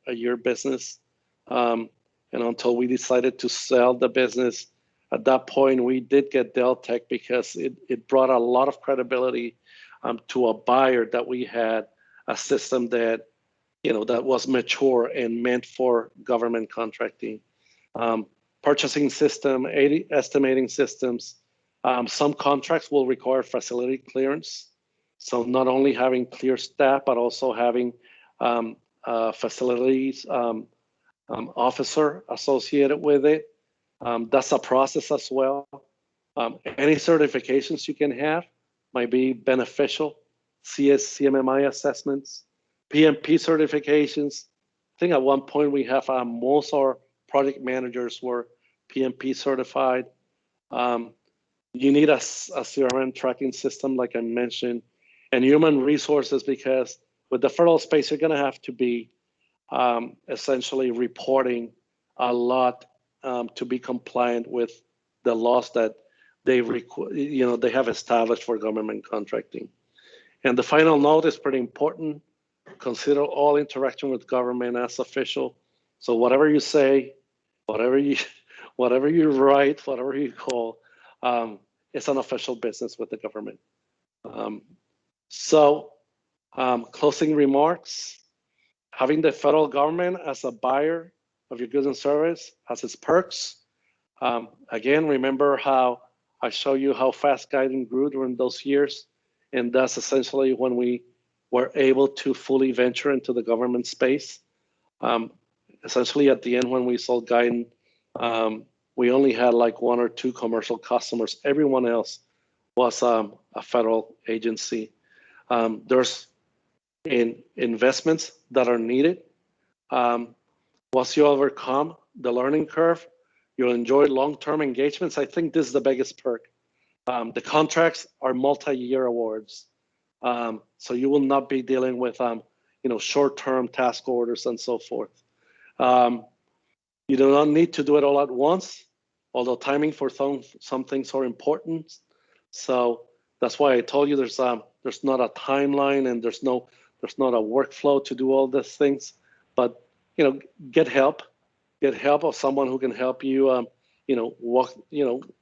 a year business. And until we decided to sell the business, at that point, we did get Deltek because it brought a lot of credibility to a buyer that we had a system that, that was mature and meant for government contracting. Purchasing system, estimating systems. Some contracts will require facility clearance. So not only having clear staff, but also having facilities officer associated with it. That's a process as well. Any certifications you can have might be beneficial. CMMI assessments, PMP certifications. I think at one point we have most of our project managers were PMP certified. You need a CRM tracking system, like I mentioned, and human resources, because with the federal space, you're going to have to be essentially reporting a lot to be compliant with the laws that they have established for government contracting. And the final note is pretty important. Consider all interaction with government as official. So whatever you say, whatever you write, whatever you call, it's an official business with the government. Closing remarks. Having the federal government as a buyer of your goods and service has its perks. Again, remember how I show you how fast guiding grew during those years, and that's essentially when we were able to fully venture into the government space. Essentially, at the end, when we sold guiding, we only had like 1 or 2 commercial customers. Everyone else was a federal agency. There's investments that are needed. Once you overcome the learning curve, you'll enjoy long-term engagements. I think this is the biggest perk. The contracts are multi-year awards, so you will not be dealing with short-term task orders and so forth. You do not need to do it all at once, although timing for some things are important. So that's why I told you there's not a timeline and there's not a workflow to do all these things. But get help of someone who can help you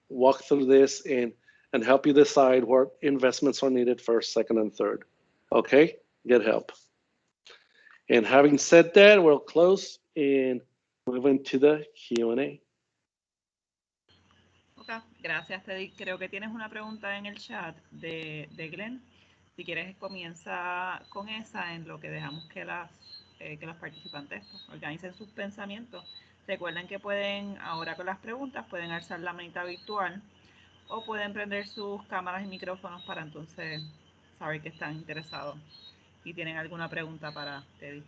walk through this and help you decide what investments are needed first, second, and third. Okay, get help. And having said that, we'll close and move into the Q&A. Ok, gracias, Teddy. Creo que tienes una pregunta en el chat de Glenn. Si quieres, comienza con esa en lo que dejamos que los participantes organicen sus pensamientos. Recuerden que pueden, ahora con las preguntas, pueden alzar la manita virtual o pueden prender sus cámaras y micrófonos para entonces saber que están interesados y tienen alguna pregunta para Teddy.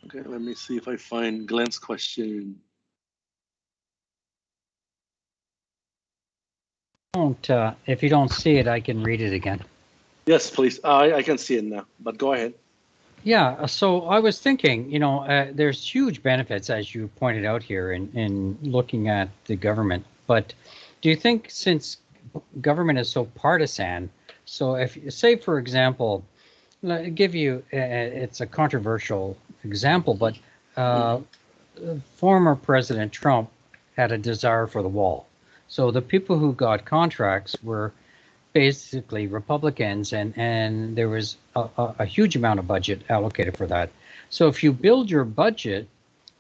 Okay, let me see if I find Glenn's question. If you don't see it, I can read it again. Yes, please. I can see it now, but go ahead. Yeah, so I was thinking, there's huge benefits, as you pointed out here, in looking at the government. But do you think, since government is so partisan, so if, say, for example, I'll give you, it's a controversial example, but former President Trump had a desire for the wall. So the people who got contracts were basically Republicans, and there was a huge amount of budget allocated for that. So if you build your budget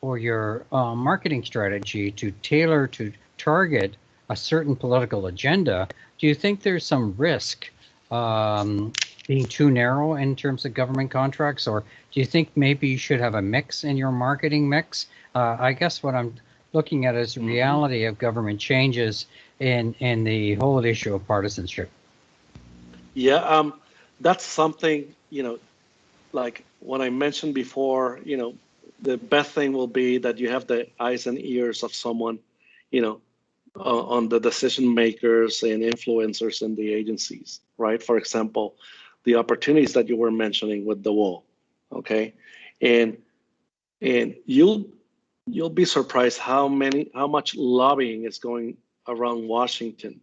or your marketing strategy to tailor to target a certain political agenda, do you think there's some risk being too narrow in terms of government contracts, or do you think maybe you should have a mix in your marketing mix? I guess what I'm looking at is the reality of government changes in the whole issue of partisanship. Yeah, that's something, like what I mentioned before, the best thing will be that you have the eyes and ears of someone, on the decision makers and influencers in the agencies, right? For example, the opportunities that you were mentioning with the wall, okay? And you'll be surprised how much lobbying is going around Washington,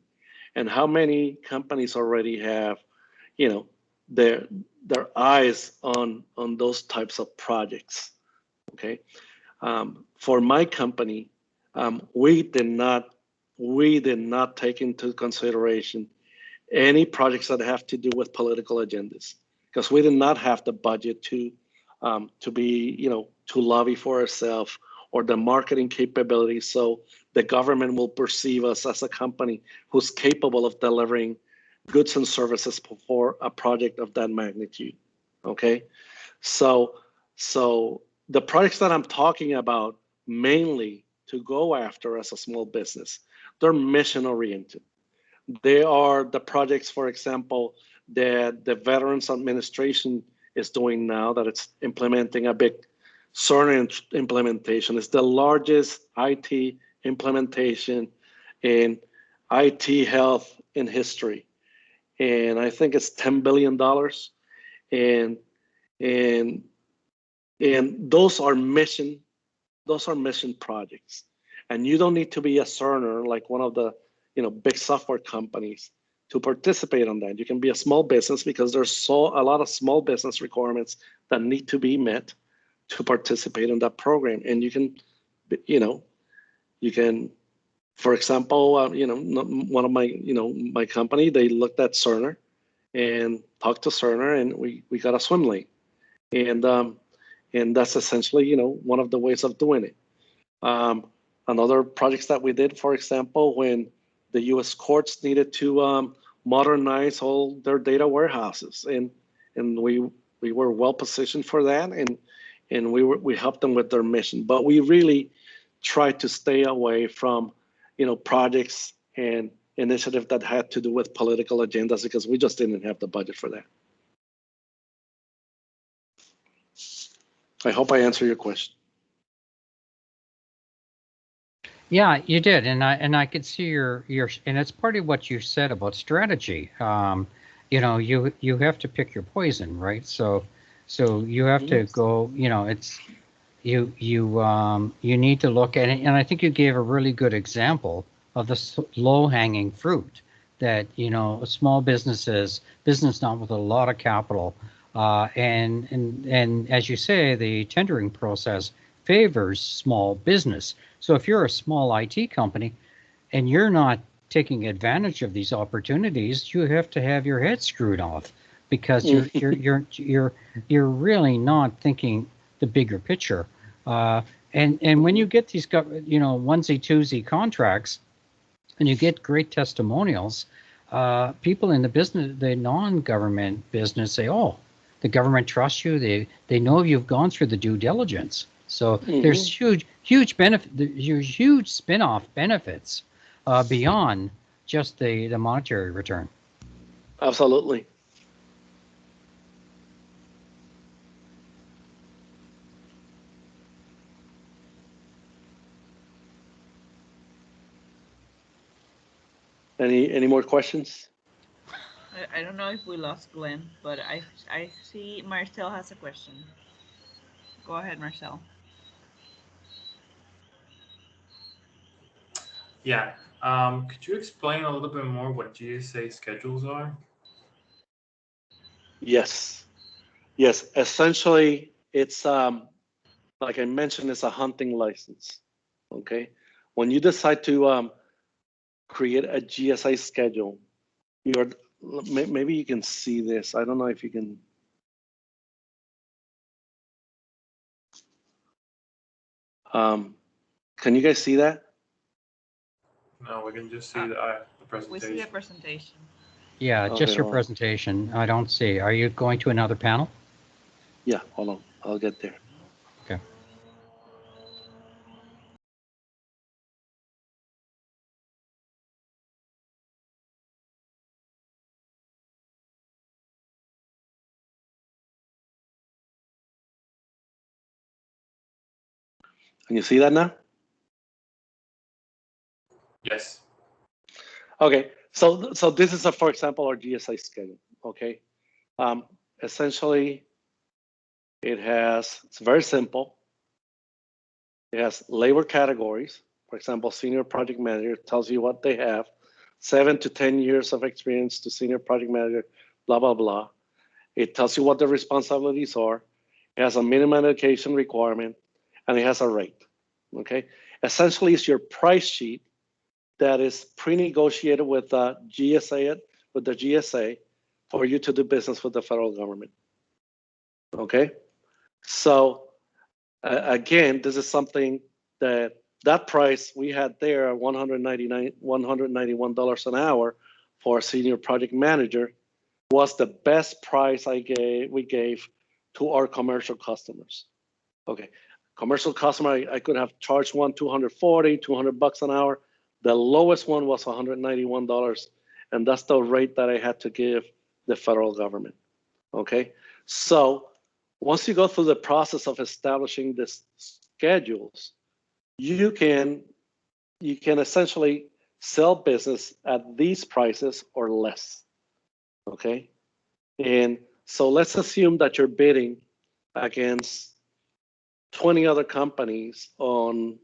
and how many companies already have, their eyes on those types of projects. Okay, for my company, we did not take into consideration any projects that have to do with political agendas, because we did not have the budget to be, to lobby for ourselves, or the marketing capabilities, so the government will perceive us as a company who's capable of delivering goods and services for a project of that magnitude. Okay, so the projects that I'm talking about mainly to go after as a small business, they're mission oriented. They are the projects, for example, that the Veterans Administration is doing now, that it's implementing a big certain implementation. It's the largest IT implementation in IT health in history, and I think it's $10 billion. And those are mission projects, and you don't need to be a Cerner like one of the big software companies to participate on that. You can be a small business, because there's a lot of small business requirements that need to be met to participate in that program. And you can, for example, one of my company, they looked at Cerner and talked to Cerner, and we got a swim lane, and that's essentially one of the ways of doing it. another projects that we did, for example, when the U.S. courts needed to modernize all their data warehouses, and we were well positioned for that, and we helped them with their mission. But we really tried to stay away from, projects and initiatives that had to do with political agendas, because we just didn't have the budget for that. I hope I answered your question. Yeah, you did, and I could see your and it's part of what you said about strategy. You have to pick your poison, right? So you have to go. It's you need to look at it, and I think you gave a really good example of the low-hanging fruit that small business not with a lot of capital, and as you say, the tendering process favors small business. So if you're a small IT company and you're not taking advantage of these opportunities, you have to have your head screwed off, because you're really not thinking the bigger picture. And when you get these onesie twosie contracts and you get great testimonials, people in the business, the non-government business, say, "Oh, the government trusts you. They know you've gone through the due diligence." So there's huge benefit. There's huge spin-off benefits beyond just the monetary return. Absolutely. Any more questions? I don't know if we lost Glenn, but I see Marcel has a question. Go ahead, Marcel. Yeah. Could you explain a little bit more what GSA schedules are? Yes. Essentially, it's like I mentioned, it's a hunting license. Okay. When you decide to create a GSA schedule, maybe you can see this. I don't know if you can. Can you guys see that? No, we can just see the presentation. We see the presentation. Yeah, Okay, just your presentation. I don't see. Are you going to another panel? Yeah, hold on. I'll get there. Okay. Can you see that now? Yes. Okay, so this is for example, our GSA schedule. Okay, essentially, it's very simple. It has labor categories. For example, senior project manager tells you what they have, 7 to 10 years of experience to senior project manager, blah, blah, blah. It tells you what the responsibilities are. It has a minimum education requirement, and it has a rate. Okay, essentially, it's your price sheet that is pre-negotiated with the GSA for you to do business with the federal government. Okay, so again, this is something that price we had there, $191 an hour for a senior project manager, was the best price we gave to our commercial customers. Okay, commercial customer, I could have charged one $240, $200 an hour. The lowest one was $191, and that's the rate that I had to give the federal government. Okay, so once you go through the process of establishing these schedules, you can essentially sell business at these prices or less. Okay, and so let's assume that you're bidding against 20 other companies on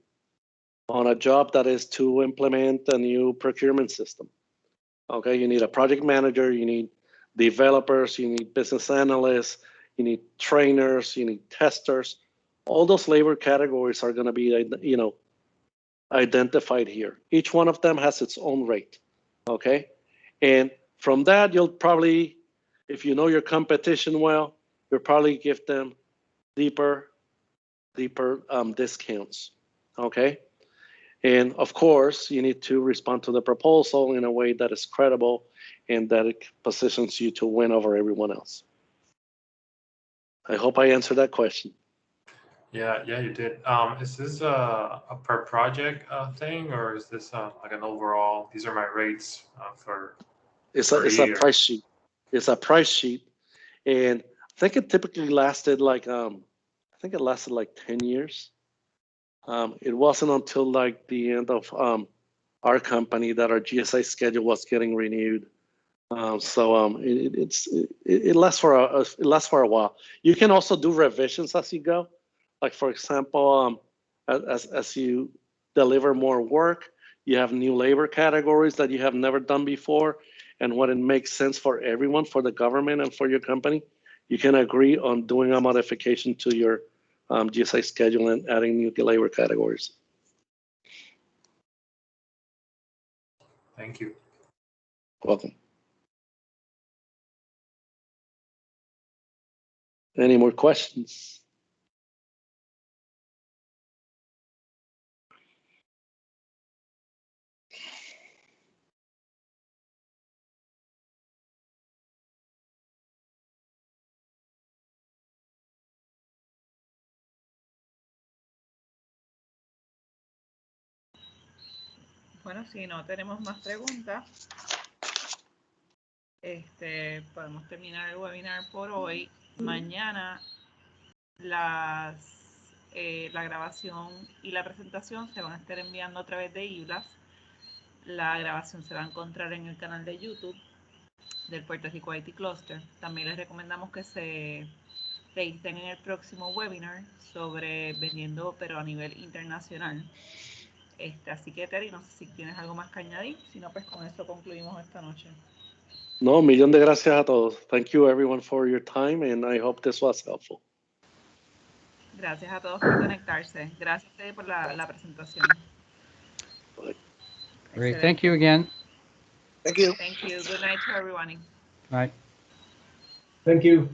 a job that is to implement a new procurement system. Okay, you need a project manager, you need developers, you need business analysts, you need trainers, you need testers. All those labor categories are going to be, identified here. Each one of them has its own rate. Okay, and from that, you'll probably, if you know your competition well, you'll probably give them deeper discounts. Okay. And of course, you need to respond to the proposal in a way that is credible and that it positions you to win over everyone else. I hope I answered that question. Yeah, you did. Is this a per project thing, or is this like an overall? These are my rates for It's a a year. price sheet. It's a price sheet, and I think it typically lasted like 10 years. It wasn't until like the end of our company that our GSA schedule was getting renewed. It lasts for a while. You can also do revisions as you go. Like for example, as you deliver more work, you have new labor categories that you have never done before, and when it makes sense for everyone, for the government and for your company, you can agree on doing a modification to your GSA schedule and adding new labor categories. Thank you. Welcome. Any more questions? Bueno, si no tenemos más preguntas, podemos terminar el webinar por hoy. Mañana la grabación y la presentación se van a estar enviando a través de HUBZone. La grabación se va a encontrar en el canal de YouTube del Puerto Rico IT Cluster. También les recomendamos que se registren en el próximo webinar sobre vendiendo, pero a nivel internacional. Así que, Terry, no sé si tienes algo más que añadir. Si no, pues con esto concluimos esta noche. No, millón de gracias a todos. Thank you everyone for your time, and I hope this was helpful. Gracias a todos por conectarse. Gracias por la presentación. Great. Thank you again. Thank you. Thank you. Good night to everyone. Bye. Thank you.